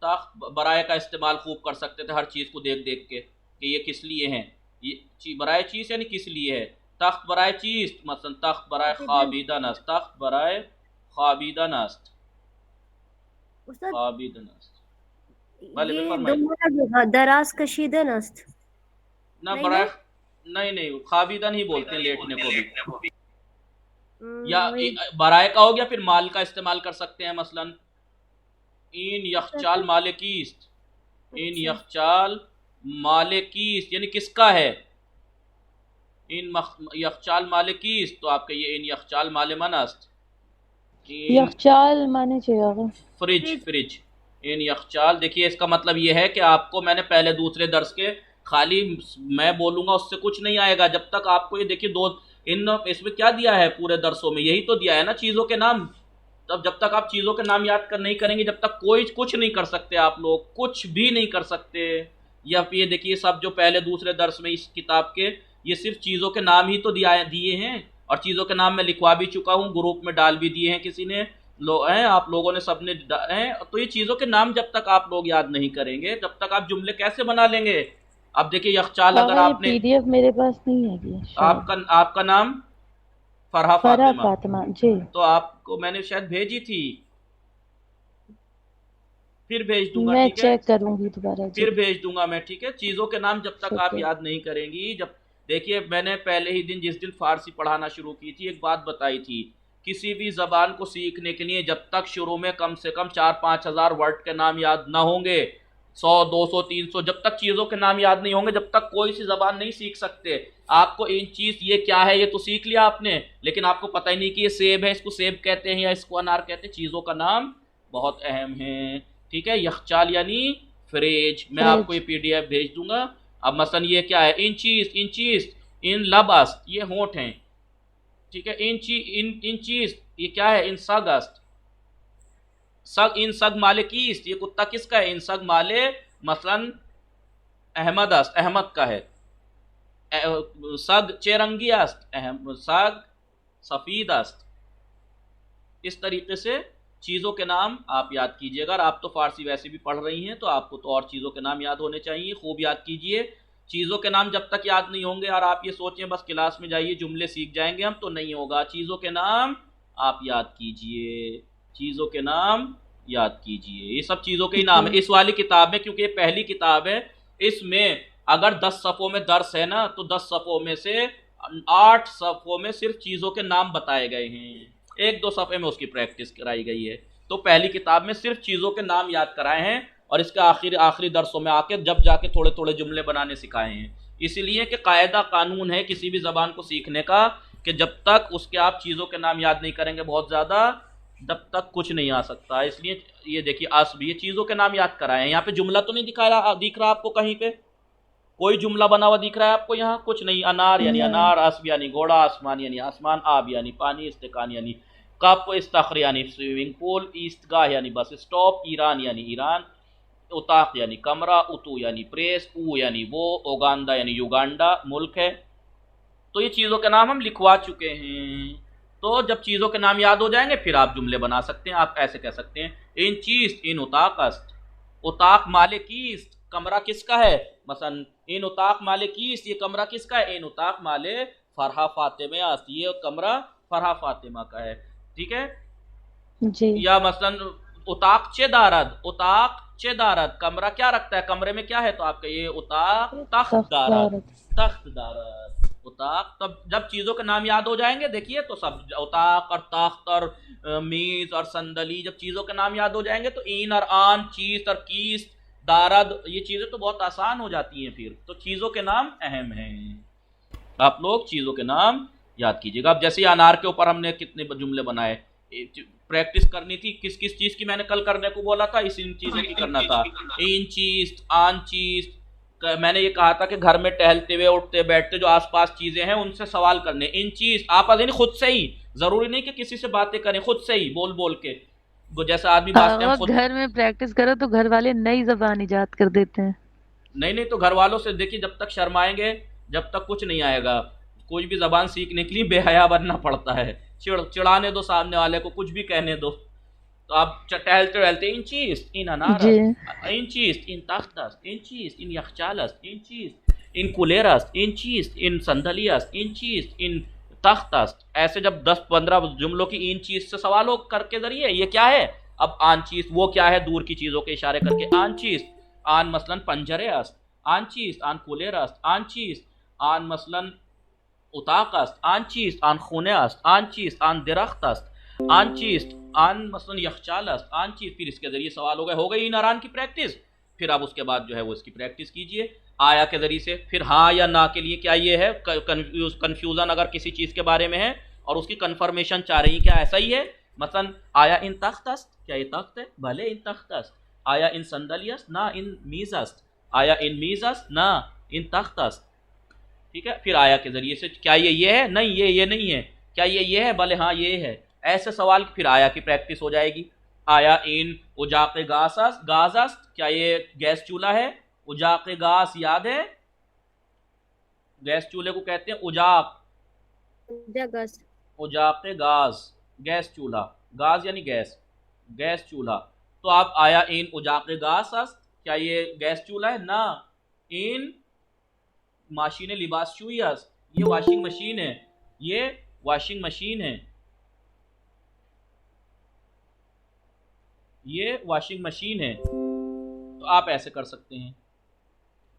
तख्त बराए का इस्तेमाल खूब कर सकते थे हर चीज को देख देख के कि ये किस लिए हैं। ये बराए चीज यानी किस लिए है। तख्त बराए चीज, मसलन तख्त बराए खाबीदा नस्त, तख्त बराए खाबीदा नस्त, खाबीदा नस्त।
दराज कशीदा नस्त
ना बराए, नहीं खाबीदा नहीं बोलते हैं लेटने को भी। या बराए का हो गया, फिर माल का इस्तेमाल कर सकते हैं। मसलन इन यखचाल मालिकीस्त, इन यखचाल मालिकीस्त यानी किसका है? इन यखचाल मालिकीस्त। तो आपका ये इन यखचाल माले मनस्त,
यखचाल माने चाहिए
फ्रिज, फ्रिज। इन यखचाल, देखिए इसका मतलब ये है कि आपको मैंने पहले दूसरे दर्स के खाली मैं बोलूंगा उससे कुछ नहीं आएगा जब तक आपको ये देखिए दो इन इसमें क्या दिया है पूरे दरसों में, यही तो दिया है ना चीज़ों के नाम। तब जब तक आप चीज़ों के नाम याद कर नहीं करेंगे जब तक कोई कुछ नहीं कर सकते, आप लोग कुछ भी नहीं कर सकते। या फिर ये देखिए सब जो पहले दूसरे दर्स में इस किताब के ये सिर्फ चीज़ों के नाम ही तो दिए हैं, और चीज़ों के नाम मैं लिखवा भी चुका हूँ, ग्रुप में डाल भी दिए हैं किसी ने हैं, आप लोगों ने सबने हैं। तो ये चीज़ों के नाम जब तक आप लोग याद नहीं करेंगे जब तक आप जुमले कैसे बना लेंगे। अब देखिए यखचाल अगर आपने
पीडीएफ मेरे पास नहीं है
आपका नाम फरहा फातिमा
जी,
तो आपको मैंने शायद भेजी थी, फिर भेज दूंगा।
मैं
ठीक है,
चेक करूंगी दोबारा,
फिर भेज दूंगा मैं। ठीक है, चीज़ों के नाम जब तक आप याद नहीं करेंगी। जब देखिए मैंने पहले ही दिन जिस दिन फारसी पढ़ाना शुरू की थी एक बात बताई थी, किसी भी ज़बान को सीखने के लिए जब तक शुरू में कम से कम 4-5 हज़ार वर्ड के नाम याद ना होंगे, 100, 200, 300, जब तक चीज़ों के नाम याद नहीं होंगे जब तक कोई सी ज़बान नहीं सीख सकते। आपको इन चीज़ ये क्या है ये तो सीख लिया आपने, लेकिन आपको पता ही नहीं कि ये सेब है, इसको सेब कहते हैं या इसको अनार कहते हैं। चीज़ों का नाम बहुत अहम है। ठीक है, यखचाल यानी फ्रिज। मैं आपको ये PDF भेज दूंगा। अब मसलन ये क्या है? इन चीज़ इन लबस्त, ये होंठ हैं। ठीक है, इन चीज़ ये क्या है? इन सगस्त, सग इन सग माले कीस्त, ये कुत्ता किसका है? इन सग माले मसलन अहमद अस्त, अहमद का है। सग चेरंगी अस्त, सग सफ़ीद अस्त। इस तरीके से चीज़ों के नाम आप याद कीजिएगा। अगर आप तो फारसी वैसे भी पढ़ रही हैं तो आपको तो और चीज़ों के नाम याद होने चाहिए, खूब याद कीजिए। चीज़ों के नाम जब तक याद नहीं होंगे और आप ये सोचें बस क्लास में जाइए जुमले सीख जाएंगे हम, तो नहीं होगा। चीज़ों के नाम आप याद कीजिए, चीज़ों के नाम याद कीजिए। ये सब चीज़ों के ही नाम है इस वाली किताब में, क्योंकि ये पहली किताब है। इसमें अगर 10 सफ़ों में दर्स है ना, तो 10 सफ़ों में से 8 सफ़ों में सिर्फ चीज़ों के नाम बताए गए हैं, 1-2 सफ़े में उसकी प्रैक्टिस कराई गई है। तो पहली किताब में सिर्फ चीज़ों के नाम याद कराए हैं, और इसके आखिरी दरसों में आके जब जाके थोड़े थोड़े जुमले बनाने सिखाए हैं। इसीलिए कि कायदा कानून है किसी भी ज़बान को सीखने का कि जब तक उसके आप चीज़ों के नाम याद नहीं करेंगे बहुत ज़्यादा, तब तक कुछ नहीं आ सकता। इसलिए ये देखिए अस्ब, ये चीज़ों के नाम याद कराए हैं। यहाँ पे जुमला तो नहीं दिख रहा आपको कहीं पे? कोई जुमला बना हुआ दिख रहा है आपको? यहाँ कुछ नहीं। अनार यानी अनार, अस्ब यानी घोड़ा, आसमान यानी आसमान, आब यानी पानी, इस्तेकान यानी कप, इस्तखर यानी स्विमिंग पूल, ईस्तगाह यानी बस स्टॉप, ईरान यानी ईरान, उताक यानी कमरा, उतू यानी प्रेस, ऊ यानी वो, ओगांडा यानी युगांडा मुल्क है। तो ये चीज़ों के नाम हम लिखवा चुके हैं। तो जब चीज़ों के नाम याद हो जाएंगे फिर आप जुमले बना सकते हैं। आप ऐसे कह सकते हैं, इन चीज इन उताक अस्त, उताक माले कीस्त, कमरा किसका है? मसलन इन उताक माले कीस्त, ये कमरा किसका है? इन उताक माले फरहा फातिमा अस्त, ये कमरा फरहा फातिमा का है। ठीक है
जी।
या मसलन उताक चे दारद, उताक चे दारद, कमरा क्या रखता है? कमरे में क्या है? तो आपका ये उताक तख्त दारद, तख्त दारद, उताक। तब जब चीज़ों के नाम याद हो जाएंगे देखिए, तो सब उताक और तख्त और मीज़ और संदली, जब चीज़ों के नाम याद हो जाएंगे तो इन और आन, चीज़ और कीस, दारद, ये चीज़ें तो बहुत आसान हो जाती हैं फिर। तो चीज़ों के नाम अहम हैं, आप लोग चीज़ों के नाम याद कीजिएगा। अब जैसे अनार के ऊपर हमने कितने जुमले बनाए, प्रैक्टिस करनी थी किस किस चीज़ की, मैंने कल करने को बोला था, इस इन चीज़ों की करना था। इन चीज़, आन चीज़, मैंने ये कहा था कि घर में टहलते हुए उठते बैठते जो आसपास चीज़ें हैं उनसे सवाल करने। इन चीज़ आप यानी खुद से ही, ज़रूरी नहीं कि किसी से बातें करें, खुद से ही बोल बोल के, जैसा आदमी बात
हाँ, घर में प्रैक्टिस करो तो घर वाले नई जबान इजाद कर देते हैं।
नहीं तो घर वालों से देखिए, जब तक शर्माएंगे जब तक कुछ नहीं आएगा। कोई भी जबान सीखने के लिए बेहया बनना पड़ता है, चिढ़ाने दो सामने वाले को, कुछ भी कहने दो। तो आप टहलते टहलते इन चीज इन अनारस, इन चीज इन तख्तस, इन चीज इन यखचालस, इन चीज इन कुलेरस, इन चीज इन संदलियस, इन चीज इन तख्तस, ऐसे जब 10-15 जुमलों की इन चीज से सवालों करके जरिए ये क्या है। अब आन चीज वो क्या है, दूर की चीजों के इशारे करके आन चीज, आन मसलन पंजरे अस्त, आन चीज आन कुलेर अस्त, आन चीज आन मसलन उताक अस्त, आन चीज आन खूने अस्त, आन चीज आन दरख्त अस्त, आन चीज आन मसलन यखचाल अस्त, आन चीज। फिर इसके जरिए सवाल हो गई इन आरान की प्रैक्टिस। फिर आप उसके बाद जो है वो इसकी प्रैक्टिस कीजिए आया के जरिए से। फिर हाँ या ना के लिए क्या ये है, कन्फ्यूजन अगर किसी चीज़ के बारे में है और उसकी कन्फर्मेशन चाह रही है क्या ऐसा ही है, मसलन आया इन तख्त अस्त, क्या ये तख्त है? भले इन तख्त अस्त। आया इन संदलियस, ना इन मीज़ अस्त। आया इन मीज़ अस्त, ना इन तख्त अस्त। ठीक है, फिर आया के जरिए से क्या ये है? नहीं ये नहीं है। क्या ये है? भले हाँ ये है। ऐसे सवाल फिर आया की प्रैक्टिस हो जाएगी। आया इन उजाक़े गासस, गाजस्त, क्या ये गैस चूल्हा है? उजाक़े गास याद है? गैस चूल्हे को कहते हैं उजाक, उजाक़े गाज, गैस चूल्हा, गाज यानी गैस, गैस चूल्हा। तो आप आया इन उजाक़े गासस, क्या ये गैस चूल्हा है? ना इन माशीन लिबास शुयस, ये वॉशिंग मशीन है, ये वॉशिंग मशीन है, ये वॉशिंग मशीन है। तो आप ऐसे कर सकते हैं।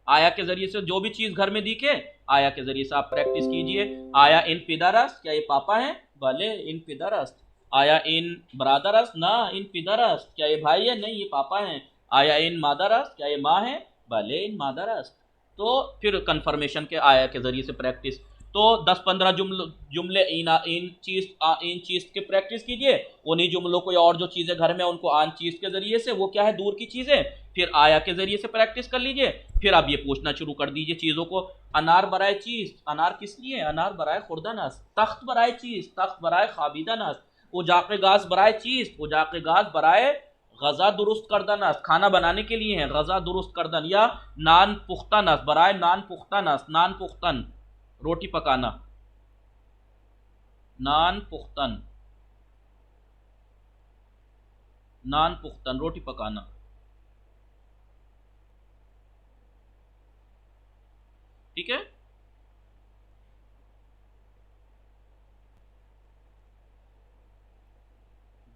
आया के जरिए से जो भी चीज़ घर में दिखे, आया के जरिए से आप प्रैक्टिस कीजिए। आया इन पिदरस, क्या ये पापा हैं? भले इन पिदरस। आया इन ब्रादरस, ना इन पिदरस, क्या ये भाई है? नहीं ये पापा हैं। आया इन मादरस, क्या ये माँ है? भले इन मादरस। तो फिर कन्फर्मेशन के आया के जरिए से प्रैक्टिस। तो 10-15 जुमले इन चीज़ के प्रैक्टिस कीजिए। उन्हीं जुमलों को और जो चीज़ें घर में उनको आन चीज़ के ज़रिए से, वो क्या है? दूर की चीज़ें। फिर आया के ज़रिए से प्रैक्टिस कर लीजिए। फिर आप ये पूछना शुरू कर दीजिए चीज़ों को। अनार बराए चीज़, अनार किस लिए? अनार बराए खुर्दानस। तख्त बराए चीज़, तख्त बराए खाबिदानस। उजाक़े गाज बराए चीज़, उजाक़े गाज बराए गज़ा दुरुस्त करदनस, खाना बनाने के लिए है, गज़ा दुरुस्त करदन। या नान पुख्ता नस बराए नान पुख्ता नस, नान पुख्तन रोटी पकाना, नान पुख्तन, नान पुख्तन रोटी पकाना। ठीक है,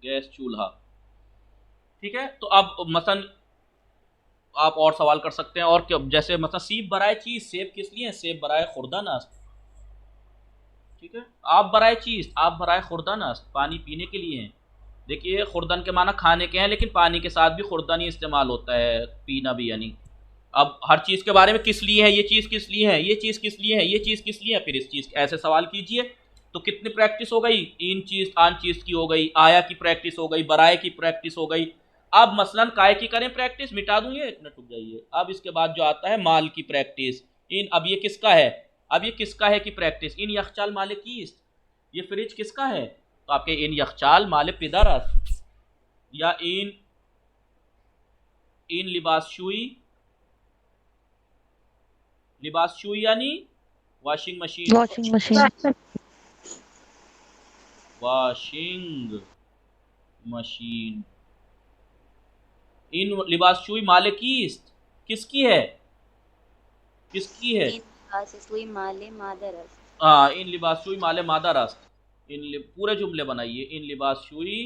गैस चूल्हा। ठीक है, तो अब मसलन आप और सवाल कर सकते हैं, और क्या, जैसे मतलब सीब बराए चीज, सेब किस लिए है? सेब बराए खुर्दान अस्त, ठीक है। आप बराए चीज, आप बराए खुर्दान अस्त, पानी पीने के लिए है। देखिए खुर्दान के माना खाने के हैं, लेकिन पानी के साथ भी खुर्दान ही इस्तेमाल होता है, पीना भी यानी। अब हर चीज़ के बारे में किस लिए है, ये चीज़ किस लिए है, ये चीज़ किस लिए है, ये चीज़ किस लिए है, फिर इस चीज़ ऐसे सवाल कीजिए तो कितनी प्रैक्टिस हो गई? इन चीज़ आन चीज़ की हो गई, आया की प्रैक्टिस हो गई, बराए की प्रैक्टिस हो गई। अब मसलन काय की करें प्रैक्टिस, मिटा दूंगी, एक मिनट रुक जाइए। अब इसके बाद जो आता है माल की प्रैक्टिस, इन अब ये किसका है? अब ये किसका है कि प्रैक्टिस, इन यखचाल माले कीस्त, ये फ्रिज किसका है? तो आपके इन यखचाल माले पिदरस, या इन लिबासशुई, लिबासशुई यानी washing machine,
washing machine,
washing machine. इन लिबासशुई माले कीस्त, किसकी है? किसकी है?
माले मादरस।
हाँ, इन लिबासशुई माले मादरस, पूरे जुमले बनाइए। इन लिबासशुई,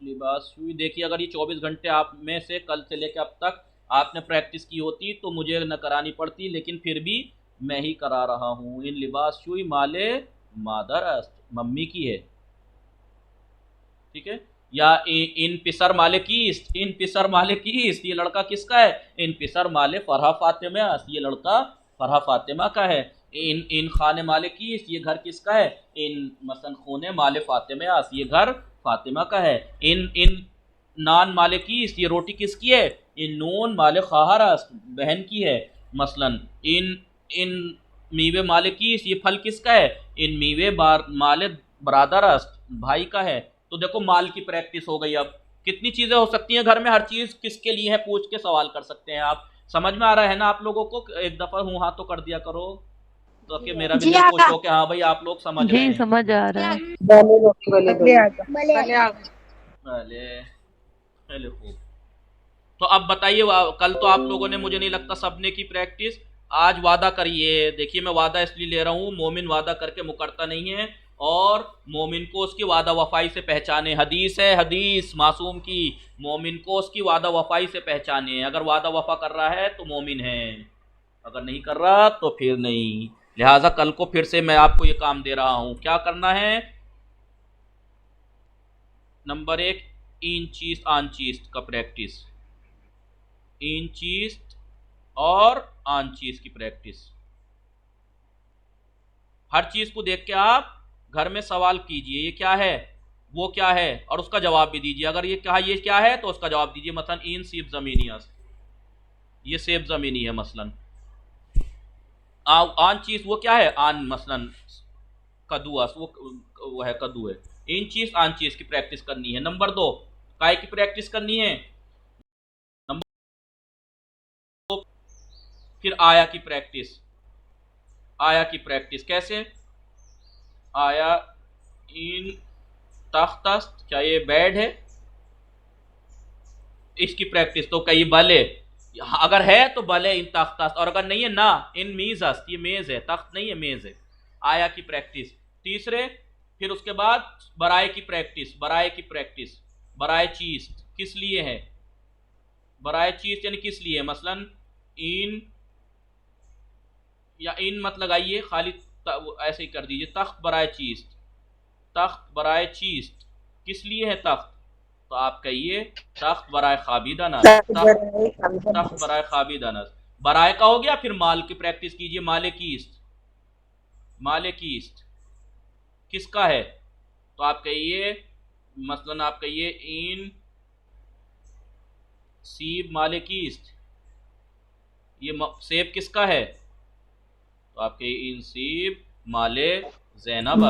लिबासशुई देखिए, अगर ये 24 घंटे आप में से कल से लेकर अब तक आपने प्रैक्टिस की होती तो मुझे न करानी पड़ती, लेकिन फिर भी मैं ही करा रहा हूँ। इन लिबासशुई माले मादरस, मम्मी की है, ठीक है। या इन पिसर माले कीस्त, इन पिसर माले कीस्त, ये लड़का किसका है? इन पिसर माले फरहा फातिमा, ये लड़का फरहा फातिमा का है। इन खाने माले कीस्त, ये घर किसका है? इन मसन खूने माले फातिमा, ये घर फातिमा का है। इन नान माले कीस्त, ये रोटी किसकी है? इन नून माले खाहरस, बहन की है। मसलन इन मीवे माले कीस्त, ये फल किसका है? इन मीवे माले बरादरस, भाई का है। तो देखो माल की प्रैक्टिस हो गई। अब कितनी चीज़ें हो सकती हैं घर में, हर चीज़ किसके लिए है पूछ के सवाल कर सकते हैं आप। समझ में आ रहा है ना आप लोगों को? एक दफ़ा हूँ हाँ तो कर दिया करो, तो कि मेरा भी दिल खुश हो कि हाँ भाई आप लोग समझ रहे हैं।
जी समझ आ रहा है।
पहले खूब। तो अब बताइए, कल तो आप लोगों ने मुझे नहीं लगता सबने की प्रैक्टिस, आज वादा करिए। देखिए मैं वादा इसलिए ले रहा हूँ, मोमिन वादा करके मुकरता नहीं है, और मोमिन को उसकी वादा वफाई से पहचाने। हदीस है, हदीस मासूम की, मोमिन को उसकी वादा वफाई से पहचाने। अगर वादा वफा कर रहा है तो मोमिन है, अगर नहीं कर रहा तो फिर नहीं। लिहाजा कल को फिर से मैं आपको ये काम दे रहा हूँ। क्या करना है? नंबर 1, इन चीज आन चीज का प्रैक्टिस, इन चीज और आन चीज की प्रैक्टिस। हर चीज को देख के आप घर में सवाल कीजिए, ये क्या है, वो क्या है, और उसका जवाब भी दीजिए। अगर ये कहा ये क्या है तो उसका जवाब दीजिए। मसलन इन सेब जमीनियस, ये सेब जमीनी है मसलन। आन चीज वो क्या है? आन मसलन कद्दूस, वो है कद्दू है। इन चीज आन चीज की प्रैक्टिस करनी है। नंबर 2, काय की प्रैक्टिस करनी है। नंबर 2, फिर आया की प्रैक्टिस। आया की प्रैक्टिस कैसे? आया इन तख्तस्त, क्या ये बेड है? इसकी प्रैक्टिस तो कई भले, अगर है तो भले इन तख्तस्त, और अगर नहीं है ना इन मीज़स्त, ये मेज़ है, तख्त नहीं है मेज़ है। आया की प्रैक्टिस। तीसरे, फिर उसके बाद बराए की प्रैक्टिस। बराए की प्रैक्टिस, बराए चीज किस लिए है? बराए चीज यानी किस लिए? मसलन इन, या इन मत लगाइए, खाली ऐसे ही कर दीजिए। तख्त बराए चीज, तख्त बराए चीज किस लिए है तख्त? तो आप कहिए तख्त बराए खाबिदानस, तख्त बराए खाबिदानस। बराए का हो गया। फिर माल की प्रैक्टिस कीजिए। माले कीस्त, माले कीस्त किसका है? तो आप कहिए, मसलन आप कहिए इन सीब माले कीस्त, ये सेब किसका है? तो आप कहिए इन सीब माले ज़ैनब,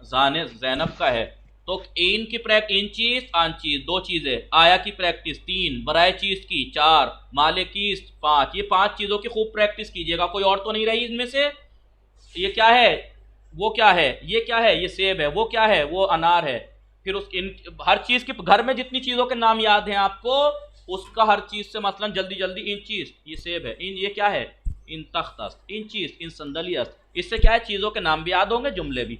ज़ैनब का है। तो इन की प्रैक्टिस, इन चीज आन चीज, 2 चीजें। आया की प्रैक्टिस 3, बराए चीज की 4, माले कीस्त 5। ये 5 चीजों की खूब प्रैक्टिस कीजिएगा। कोई और तो नहीं रही इनमें से? ये क्या है, वो क्या है, ये क्या है, ये सेब है, वो क्या है, वो अनार है। फिर उस इन हर चीज के घर में जितनी चीजों के नाम याद हैं आपको, उसका हर चीज से मसलन जल्दी जल्दी इन चीज, ये सेब है, इन ये क्या है, इन तख्तस्त, इन चीज, इन संदलियत। इससे क्या है, चीजों के नाम भी याद होंगे, जुमले भी।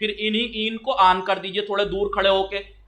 फिर इन्हीं इन को आन कर दीजिए, थोड़े दूर खड़े होके,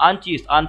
आन चीज आन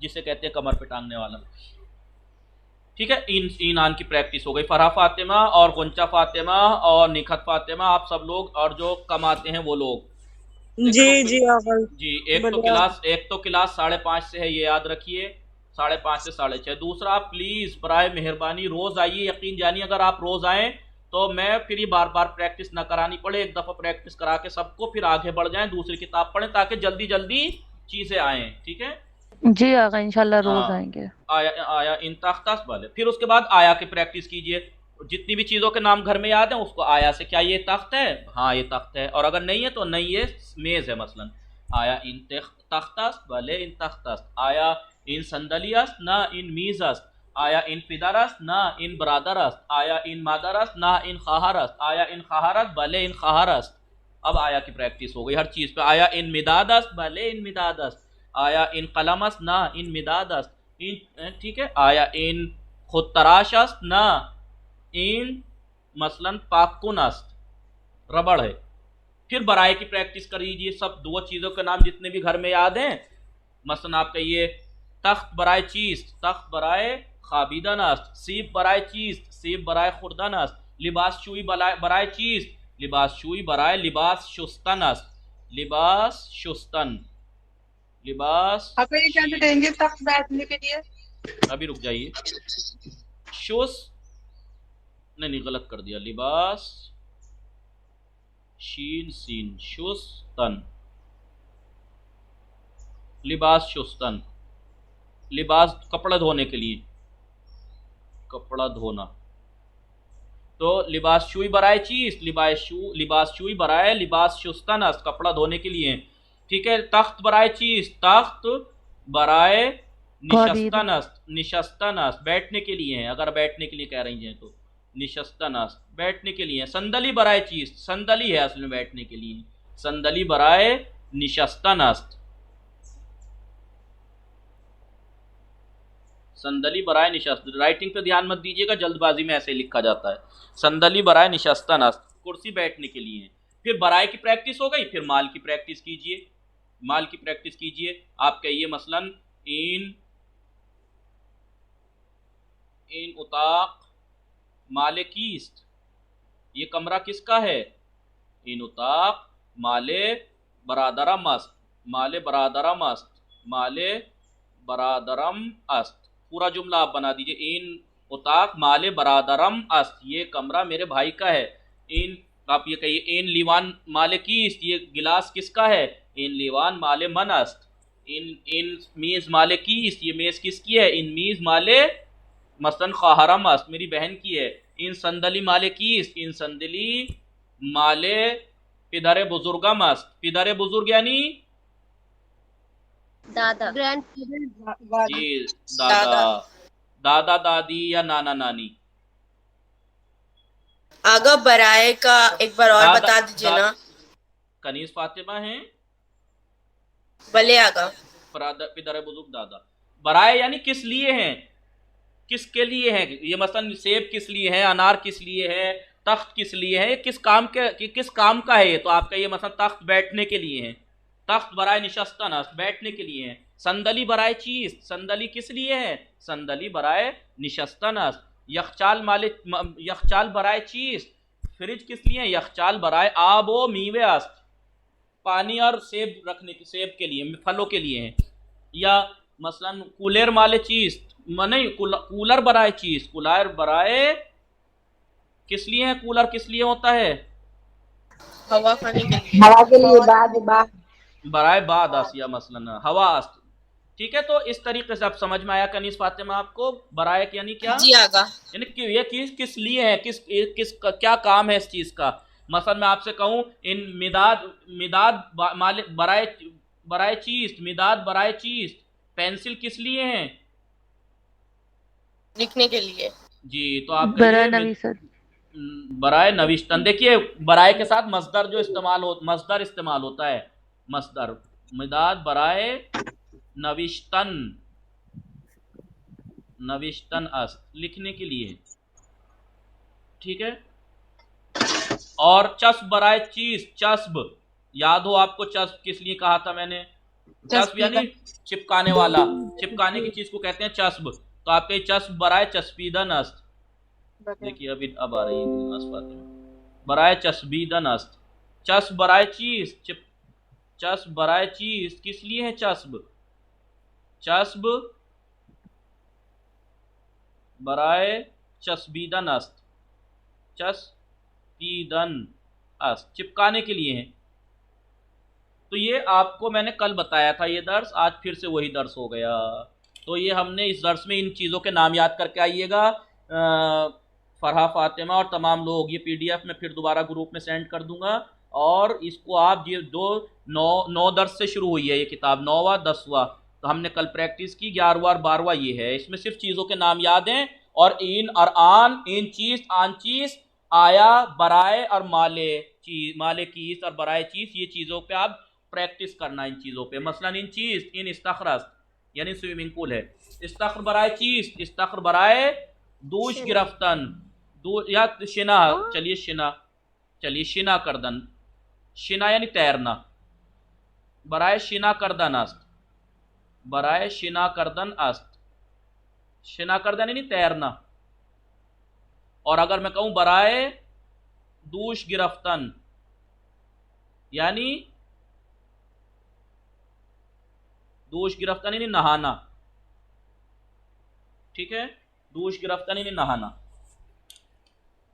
जिसे कहते हैं, कमर पे टांगने वाला। ठीक है, इन आन की प्रैक्टिस हो गई। फरहा फातिमा और गुंचा फातिमा और निखत फातिमा, आप सब लोग, और जो कम आते हैं वो लोग।
जी जी अंकल
जी, एक तो क्लास 5:30 से है, ये याद रखिए, 5:30 से 6:30। दूसरा, प्लीज बराए मेहरबानी रोज आइए। यकीन जानिए अगर आप रोज आए तो मैं फिर ये बार बार प्रैक्टिस ना करानी पड़े, एक दफा प्रैक्टिस करा के सबको फिर आगे बढ़ जाएं, दूसरी किताब पढ़ें, ताकि जल्दी जल्दी चीजें आए। ठीक है
जी आगा, इंशाल्लाह रोज आएंगे।
आया इन तख्तास वाले। फिर उसके बाद आया की प्रैक्टिस कीजिए। जितनी भी चीजों के नाम घर में याद है उसको आया से, क्या ये तख्त है? हाँ ये तख्त है। और अगर नहीं है तो नहीं, ये मेज है। मसलन आया इन तख्तास वाले इन तख्तास, आया इन संदलियास ना इन मीजास, आया इन पिदारस ना इन बरादरस, आया इन मादरस ना इन खाहरस, आया इन खाहरस भले इन खाहरस। अब आया की प्रैक्टिस हो गई हर चीज पे। आया इन मिदादस भले इन मिदादस, आया इन कलमस ना इन मिदादस इन, ठीक है। आया इन खुद तराशस ना इन मसलन पाकुनस्त, रबड़ है। फिर बराए की प्रैक्टिस कर लीजिए। सब दो चीज़ों के नाम जितने भी घर में याद हैं, मसलन आप कहिए तख्त बराए चीज, तख्त बराए खाबिदन अस्त, सीब बराए चीज, सीब बराए खुर्दन अस्त, लिबास शुई बराए चीज, लिबास शुई बराए लिबास शुस्तन अस्त, लिबास शुस्तन, लिबास।
आप ये क्या देंगे तख्त बैठने के लिए?
अभी रुक जाइए, शुस नहीं गलत कर दिया, लिबास शीन सीन शुस्तन, लिबास शुस्तन, लिबास कपड़ा धोने के लिए, कपड़ा धोना। तो लिबास शुई बराए चीज, लिबास शुई बराए लिबास शुस्तन अस्त, कपड़ा धोने के लिए। ठीक है। तख्त बराए चीज, तख्त बराए निशस्तन अस्त, निशस्तन अस्त बैठने के लिए है। अगर बैठने के लिए कह रही हैं तो निशस्तन अस्त बैठने के लिए। संदली बराए चीज, संदली है असल में बैठने के लिए, संदली बराए निशस्तन अस्त, संदली बराए निशस्त। राइटिंग पे ध्यान मत दीजिएगा, जल्दबाजी में ऐसे लिखा जाता है। संदली बराए निशस्तन अस्त, कुर्सी बैठने के लिए है। फिर बराए की प्रैक्टिस हो गई। फिर माल की प्रैक्टिस कीजिए, माल की प्रैक्टिस कीजिए। आप कहिए मसलन इन उताक माले कीस्त, ये कमरा किसका है? इन उताक माले बरादरम अस्त, माले बरादरम अस्त, माले बरादरम अस्त। पूरा जुमला आप बना दीजिए। इन उताक माले बरादरम अस्त, ये कमरा मेरे भाई का है। इन, आप ये कहिए इन लीवान माले कीस्त, ये गिलास किसका है? इन लीवान माले मन अस्त। इन मीज माले कीस्त, ये मेज किसकी है? इन मीज माले मसलन खाहरम अस्त, मेरी बहन की है। इन संदली माले कीस्त, इन संदली माले पिदरे बुजुर्गम अस्त, पिदरे बुजुर्ग यानी
दादा,
जी दादा, दादा दादी या नाना नानी।
आगा बराए का एक बार और बता दीजिए ना।
कनीज फातिमा है
भले आगा।
पिदर बुजुर्ग दादा। बराए यानी किस लिए हैं, किसके लिए है? ये मसलन सेब किस लिए है, अनार किस लिए है, तख्त किस लिए है, किस काम का है ये? तो आपका ये मसलन तख्त बैठने के लिए है, तख्त बराए निशस्तन अस्त बैठने के लिए है। संदली बराए चीज, संदली किस लिए है? संदली बराए निशस्तन अस्त। यखचाल बराए चीज, फ्रिज किस लिए है? यखचाल बराए आब व मीवे अस्त, पानी और सेब रखने के, सेब के लिए, फलों के लिए है। या मसलन कूलर माले चीज, नहीं कूलर बराए चीज, कूलर बराए किस लिए है? कूलर किस लिए होता है?
हवा खाने के लिए,
हवा के लिए। बाद
बराए बाद आसिया मसलन हवा अस्त। ठीक है। तो इस तरीके से आप समझ में आया कनीस फातिमा आपको बराए यानी क्या?
जी आगा।
यानी ये किस लिए है, किस क्या काम है इस चीज का। मसलन मैं आपसे कहूँ इन मिदाद बराए चीज, मिदाद बराए चीज, पेंसिल किस लिए है?
लिखने के लिए।
जी, तो आप
बरा
कहिए
नवीसत।
बराए नविश्तन। देखिए बराए के साथ मस्दर जो मस्दर इस्तेमाल होता है, मस्दर मिदाद बराए नविश्तन, नविश्तन अस्त, लिखने के लिए, ठीक है। और चस्ब बराए चीज, चस्ब याद हो आपको, चस्ब किस लिए कहा था मैंने? चस्ब यानी चिपकाने वाला, चिपकाने की चीज को कहते हैं चस्ब। तो आपके चस्ब बराए चस्बीदन अस्त। देखिए अभी अब आ रही है बराए चस्बीदन अस्त। चस्ब बराए चीज, चस्ब बराए चीज किस लिए है चस्ब? चस्ब बराए चस्बीदन अस्त, चस्बीदन अस्त, चिपकाने के लिए है। तो ये आपको मैंने कल बताया था ये दर्स, आज फिर से वही दर्स हो गया। तो ये हमने इस दर्स में इन चीज़ों के नाम याद करके आइएगा। फरहा, फातिमा और तमाम लोग, ये पीडीएफ में फिर दोबारा ग्रुप में सेंड कर दूंगा। और इसको आप ये जो 9 दर्स से शुरू हुई है ये किताब, 9वां 10वां, तो हमने कल प्रैक्टिस की, 11वां और 12वां ये है। इसमें सिर्फ चीज़ों के नाम याद हैं, और इन और आन, इन चीज़, आन चीज़, आया, बराए और माले चीज़, माले कीस और बराए चीज़, ये चीज़ों पे आप प्रैक्टिस करना इन चीज़ों पे। मसलन इन चीज़, इन इस्तखरस यानी स्विमिंग पूल है, इस्तखर बराए चीज़, इस्तखर बराए दूश गिरफ्तन, या शिना, चलिए शिना, चलिए शिना करदन, शिना यानी तैरना, बराए शिना करदन अस्त, बराए शिना करदन अस्त, शिना करदन यानी तैरना। और अगर मैं कहूं बराए दूश गिरफ्तन यानी दूश गिरफ्तन यानी नहाना, ठीक है, दूश गिरफ्तन यानी नहाना।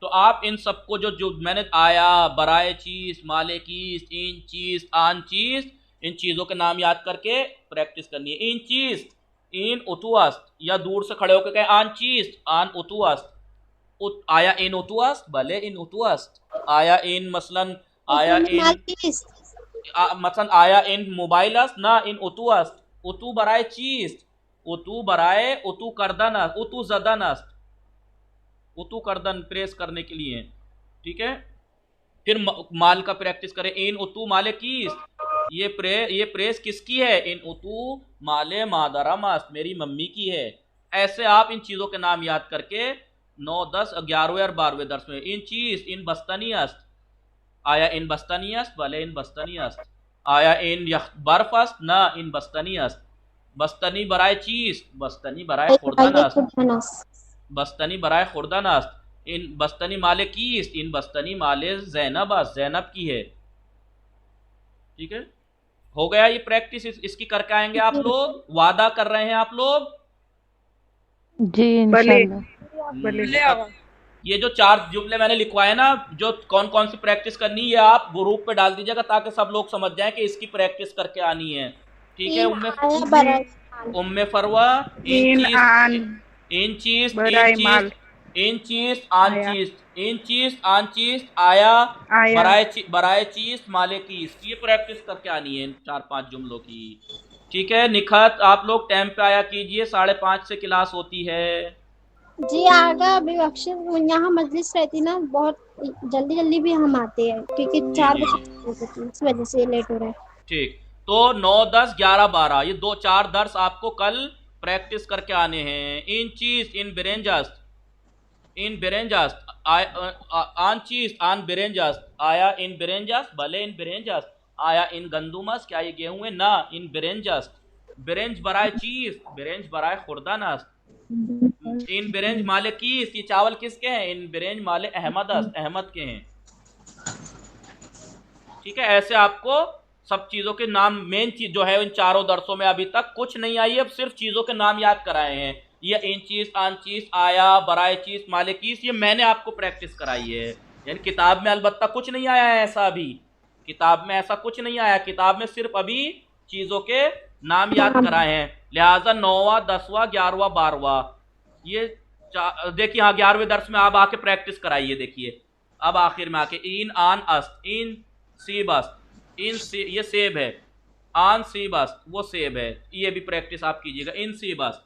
तो आप इन सबको जो मैंने आया, बराए चीज, माले कीस, इन चीज, आन चीज, इन चीजों के नाम याद करके प्रैक्टिस करनी है। इन चीज, इन उतुअस्त, या दूर से खड़े होकर कहें आन चीज, आन उतुअस्त, आया इन उतुअस्त, भले इन उतुअस्त, आया इन मसलन, आया इन मसलन आया इन मोबाइल अस्त, ना इन उतुअस्त, उतु बराए चीज, उतु बराए उतु करदन, उतु जदन अस्त, उतु करदन प्रेस करने के लिए, ठीक है। फिर माल का प्रैक्टिस करें, इन उतु माले कीस, ये प्रेस किसकी है? इन उतु माले मादरा मस्त, मेरी मम्मी की है। ऐसे आप इन चीज़ों के नाम याद करके 9, 10, 11वें और 12वें दर्स में, इन चीज, इन बस्तनी अस्त, आया इन बस्तनी अस्त, भले इन बस्तनी अस्त, आया इन बर्फ अस्त, ना इन बस्तनी अस्त, बस्तनी बराए चीज, बस्तनी बराए खुर्दन अस्त, बस्तनी बराए खुर्दन अस्त, इन बस्तनी माले कीस, इन बस्तनी माले जैनब अस्त, जैनब की है, ठीक है। हो गया ये प्रैक्टिस, इसकी करके आएंगे आप लोग, वादा कर रहे हैं आप लोग?
जी इंशाल्लाह।
ये जो 4 जुमले मैंने लिखवाए ना, जो कौन कौन सी प्रैक्टिस करनी है, ये आप ग्रुप पे डाल दीजिएगा ताकि सब लोग समझ जाएं कि इसकी प्रैक्टिस करके आनी है, ठीक है। उम्मे फरवा, इन चीज, इन चीज, आन चीज, इन चीज, आन चीज, आया बराए चीज, माले की, ये प्रैक्टिस करके आनी है 4-5 जुमलों की, ठीक है। निखत आप लोग टाइम पे आया कीजिए, 5:30 से क्लास होती है।
जी आगा, अभी यहाँ मजलिस रहती ना, बहुत जल्दी भी हम आते हैं क्योंकि 4 बजे, इस वजह से लेट हो रहा है। ठीक,
तो 9, 10, 11, 12 ये 2-4 दर्स आपको कल प्रैक्टिस करके आने हैं। इन चीज, इन बेरेंजास्त, इन बेरेंजास्त, आन चीज, आन बेरेंजास्त, आया इन बेरेंजास्त, भले इन बेरेंजास्त, आया इन गंदुमस, क्या ये गेहूं है? ना इन बेरेंजास्त, बेरेंज बराए चीज, बेरेंज बराए खुर्दानास्त, इन बेरेंज माले कीस, ये चावल किसके हैं? इन बेरेंज माले अहमद अस्त, अहमद के हैं, ठीक है। ऐसे आपको सब चीजों के नाम, मेन चीज जो है इन 4 दर्सों में अभी तक कुछ नहीं आई है, अब सिर्फ चीजों के नाम याद कराए हैं। ये इन चीज, आन चीज, आया, बराए चीज, माले कीस, ये मैंने आपको प्रैक्टिस कराई है, यानी किताब में अलबत्ता कुछ नहीं आया है ऐसा, अभी किताब में ऐसा कुछ नहीं आया, किताब में सिर्फ अभी चीजों के नाम याद कराए हैं। लिहाजा 9वां, 10वां, 11वां, 12वां, ये देखिए, हाँ 11वें दर्स में आप आके प्रैक्टिस कराइए। देखिए अब आखिर में आके, इन आन अस्त, इन सीब अस्त, इन ये सेब है, आन सेब अस्त, वो सेब है, ये भी प्रैक्टिस आप कीजिएगा। इन सेब अस्त,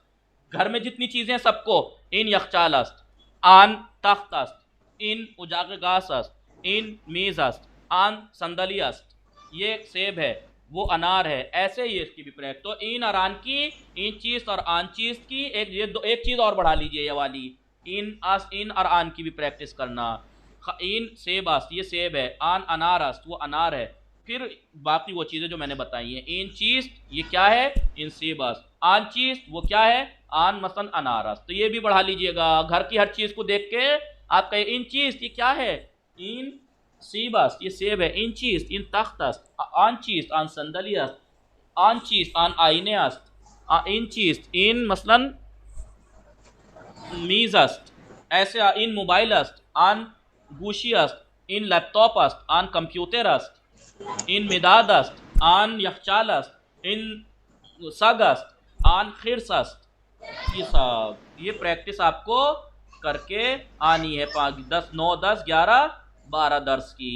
घर में जितनी चीज़ें सबको। इन यखचाल अस्त, आन तख्त अस्त, इन उजाग गास अस्त, इन मीज़ अस्त, आन संदली अस्त, ये सेब है, वो अनार है। ऐसे ही इसकी भी प्रैक्टिस। तो इन अरान की, इन चीज़ और आन चीज़ की, एक चीज़ और बढ़ा लीजिए, ये वाली इन अस, इन और आन की भी प्रैक्टिस करना। इन सेब अस्त, ये सेब है, आन अनार अस्त, वो अनार है। फिर बाकी वो चीज़ें जो मैंने बताई हैं। इन चीज़ ये क्या है, इन सेब अस्त। आन चीज़ वो क्या है, आन मसन अनार अस्त। तो ये भी बढ़ा लीजिएगा। घर की हर चीज़ को देख के आप कहे इन चीज़ ये क्या है, इन सेब अस्त, ये सेब है। इन चीज़, इन तख्त अस्त, आन चीज़, आन संदली अस्त, आन चीज़, आन आईने अस्त, इन चीज़, इन मसलन मीज़ अस्त। ऐसे इन मोबाइल अस्त, आन गूशी अस्त, इन लैपटॉप अस्त, आन कंप्यूटर अस्त, इन मिदाद अस्त, आन यखचाल अस्त, इन सग अस्त, आन खिर्स अस्त। ये सब ये प्रैक्टिस आपको करके आनी है। 10, 9, 10, 11, 12 दर्स की।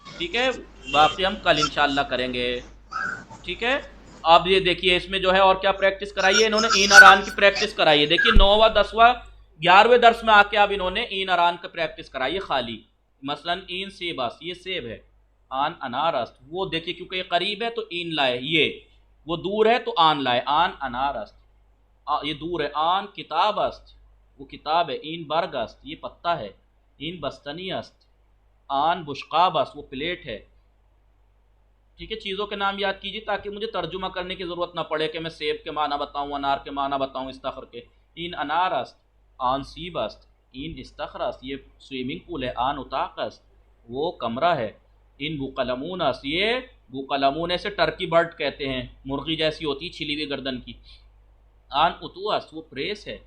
ठीक है, बाकी हम कल इंशाल्लाह करेंगे। ठीक है, अब ये देखिए इसमें जो है और क्या प्रैक्टिस कराई है इन्होंने, इन अरान की प्रैक्टिस कराई है। देखिए 9वां 10वां 11वें दर्स में आके अब इन्होंने इन अरान की प्रैक्टिस कराई है खाली। मसलन इन सेब अस्त, ये सेब है, आन अनार अस्त, वो देखिए क्योंकि ये करीब है तो इन लाए, ये वो दूर है तो आन लाए, आन अनार अस्त। ये दूर है, आन किताब अस्त, वो किताब है, इन बर्ग अस्त, ये पत्ता है, इन बस्तनी अस्त, आन बुश्काब अस्त, वो प्लेट है। ठीक है, चीज़ों के नाम याद कीजिए ताकि मुझे तर्जुमा करने की ज़रूरत ना पड़े कि मैं सेब के माना बताऊँ, अनार के माना बताऊँ इस तखर के। इन अनार अस्त, आन सीब अस्त, इन इस्तखर अस्त, ये स्विमिंग पूल है, आन उताक अस्त, वो कमरा है। इन बुकलमून अस्त, ये बुकलमून ऐसे टर्की बर्ड कहते हैं, मुर्गी जैसी होती है छिली हुई गर्दन की। आन उतू अस्त, वो प्रेस है।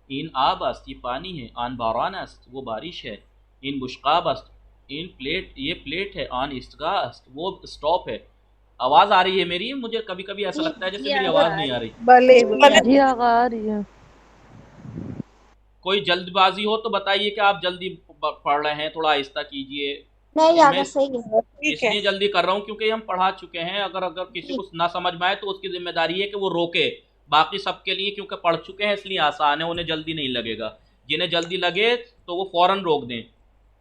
इन आब अस्त, ये पानी है। आन बारान अस्त, वो बारिश है। इन बुश्काब अस्त, इन प्लेट, ये प्लेट है। आन इस्तगा अस्त, वो स्टॉप है। आवाज़ आ रही है मेरी? मुझे कभी कभी ऐसा लगता है जैसे मेरी आवाज़ नहीं आ रही।
जी आगा आ रही है।
कोई जल्दबाजी हो तो बताइए कि आप जल्दी पढ़ रहे हैं, थोड़ा आहिस्ता कीजिए।
नहीं
मैं
आगा सही है।
इसलिए जल्दी कर रहा हूँ क्योंकि हम पढ़ा चुके हैं। अगर किसी को ना समझ में आए तो उसकी जिम्मेदारी है कि वो रोके। बाकी सबके लिए क्योंकि पढ़ चुके हैं इसलिए आसान है, उन्हें जल्दी नहीं लगेगा। जिन्हें जल्दी लगे तो वो फ़ौरन रोक दें।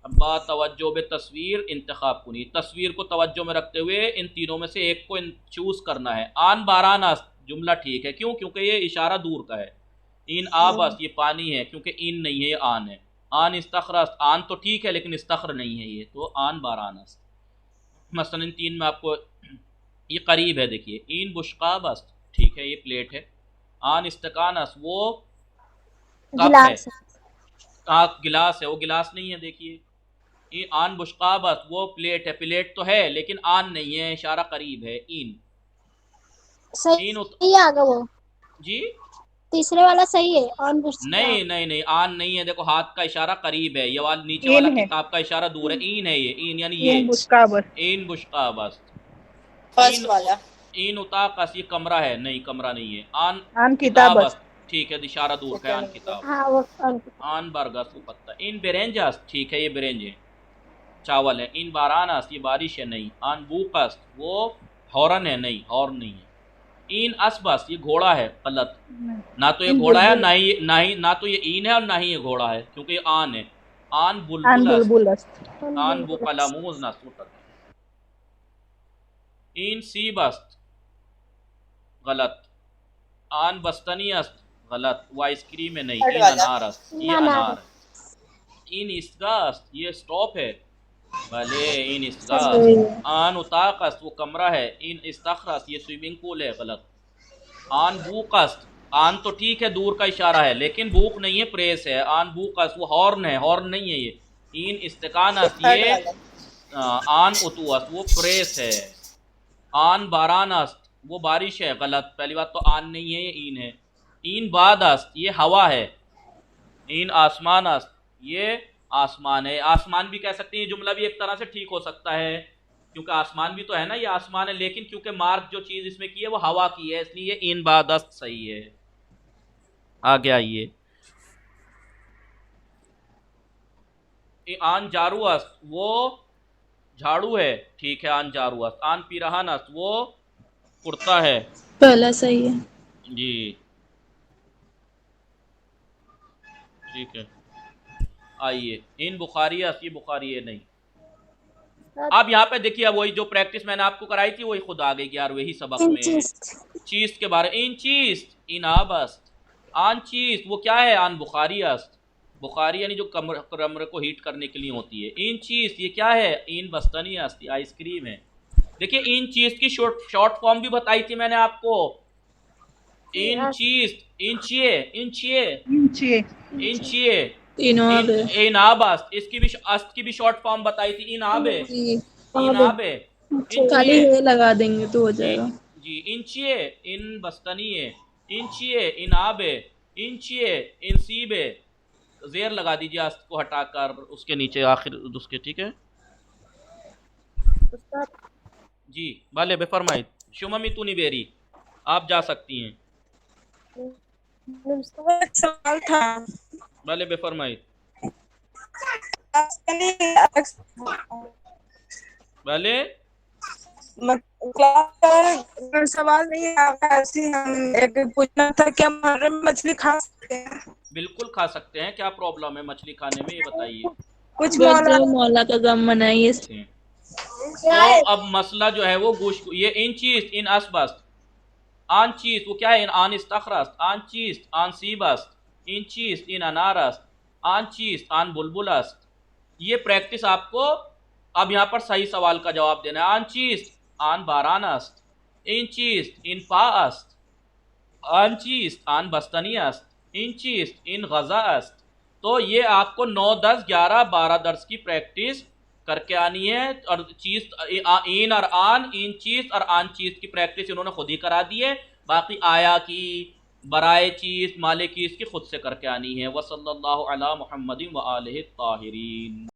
अब बात तवज्जो बे तस्वीर इंतखाब कुनी, तस्वीर को तवज्जो में रखते हुए इन तीनों में से एक को चूज़ करना है। आन बारान अस्त, जुमला ठीक है, क्यों? क्योंकि ये इशारा दूर का है। इन आब अस्त, ये पानी है, क्योंकि इन नहीं है, ये आन है। आन इस्तखर अस्त, आन तो ठीक है लेकिन इस्तखर नहीं है ये, तो आन बारान अस्त। मसलन इन तीन में आपको ये करीब है। देखिए इन बुश्काब अस्त, ठीक है, ये प्लेट है। आन इस्तकान अस्त, वो कप है। गिलास है, वो गिलास नहीं है। देखिए आन बुश्काब अस्त, वो प्लेट है, प्लेट तो है लेकिन आन नहीं है, इशारा करीब है। इन
सही आगा वो
जी
तीसरे वाला सही है। ऑन
नहीं नहीं नहीं, आन नहीं है। देखो हाथ का इशारा करीब है, ये वाला नीचे वाला किताब का इशारा दूर है। इन है ये, इन यानी ये इन बुश्काबस।
फर्स्ट वाला
इन उताकस, ये कमरा है, नहीं कमरा नहीं है।
आन किताबस,
ठीक है, इशारा दूर का है, आन किताब।
हाँ वो
आन बरगस, वो पत्ता। इन बेरेंजस, ठीक है, ये बेरेंज है, चावल है। इन बारानस, ये बारिश है, नहीं। आन बूकस, वो हॉर्न है, नहीं हॉर्न नहीं है। इन असबस, ये घोड़ा है, गलत। ना तो ये घोड़ा है, ना तो ये इन है और ना ही ये घोड़ा है, क्योंकि ये आन है। आन बुलबुल, आन बुकलामूज नसूर। इन सीबस्त, गलत। आन बस्तनी अस्त, गलत, वो आइसक्रीम है, नहीं। इन अनार अस्त, ये अनार है। इन इसगा अस्त, ये स्टॉप है, भले। इन इसगा। आन उताक अस्त, वो कमरा है। इन इस्तखरस, ये स्विमिंग पूल है, गलत। आन बूक अस्त, आन तो ठीक है, दूर का इशारा है, लेकिन बूक नहीं है, प्रेस है। आन बूक अस्त, वो हॉर्न है, हॉर्न नहीं है ये। इन इस्तकान अस्त, ये आन उतू अस्त, वो प्रेस है। आन बारान अस्त, वो बारिश है, गलत। पहली बात तो आन नहीं है, ये इन है। इन बाद अस्त, ये हवा है। इन आसमान अस्त, ये आसमान है। आसमान भी कह सकते हैं, ये जुमला भी एक तरह से ठीक हो सकता है क्योंकि आसमान भी तो है ना, ये आसमान है, लेकिन क्योंकि मार्क जो चीज़ इसमें की है वो हवा की है, इसलिए इन बाद अस्त सही है। आगे आइए। आन जारू अस्त, वो झाड़ू है, ठीक है, आन जारू अस्त। आन पिरहन अस्त, वो कुर्ता है।
पहला सही है।
जी ठीक है। आइए, इन बुखारी है, ये बुखारी है नहीं। अब यहाँ पे देखिए, वही जो प्रैक्टिस मैंने आपको कराई थी वही खुद आ गई यार, वही सबक में चीज के बारे। इन चीज, इन आबस्त, आन चीज वो क्या है? आन बुखारी अस्त। बुखारी यानी जो कमरे को हीट करने के लिए होती है। इन चीज ये क्या है? इन बस्तनी अस्त, आइसक्रीम है। देखिए इन चीज की शॉर्ट फॉर्म भी बताई थी मैंने आपको। इन चीज, इंचिए, इंचिए, इंचिए, इनाबस्त, इसकी भी अस्त की भी शॉर्ट फॉर्म बताई थी। इनाबे, इनाबे,
खाली ये लगा देंगे तो हो जाएगा।
जी इंचिए, इन बस्तनिए, इंचिए, इनाबे, इंचिए, इंसीबे। जेर लगा दीजिए अस्त को हटाकर उसके नीचे आखिर उसके। ठीक है जी। भले बेफरमाई शुममी तूनी बेरी, आप जा सकती हैं।
सवाल था।
भले बेफरमाई। भले
सवाल नहीं ऐसी हम एक पूछना था, क्या मुहर्रम में मछली खा सकते हैं?
बिल्कुल खा सकते हैं, क्या प्रॉब्लम है मछली खाने में, ये बताइए।
कुछ
मौला का गम मनाइए।
तो अब मसला जो है वो गोश्त, ये इन चीज, इन असबस्त, आन चीज वो क्या है? इन आन इस्तखरस्त, आन चीज, आन सीबस्त, इन चीज, इन अनारस्त, आन चीज, आन बुलबुलस्त। ये प्रैक्टिस आपको अब यहाँ पर सही सवाल का जवाब देना है। आन चीज, आन बारानस्त, इन चीज, इन पाअस्त, आन चीज, आन बस्तनियस्त, इन चीज, इन गज़ाअस्त। तो ये आपको 9, 10, 11, 12 दर्स की प्रैक्टिस करके आनी है। और चीज इन और आन, इन चीज और आन चीज की प्रैक्टिस इन्होंने खुद ही करा दी है। बाकी आया की, बराए चीज, माले चीज की खुद से करके आनी है। वसल्लल्लाहु अला मुहम्मदिन व आलिहि ताहिरीन।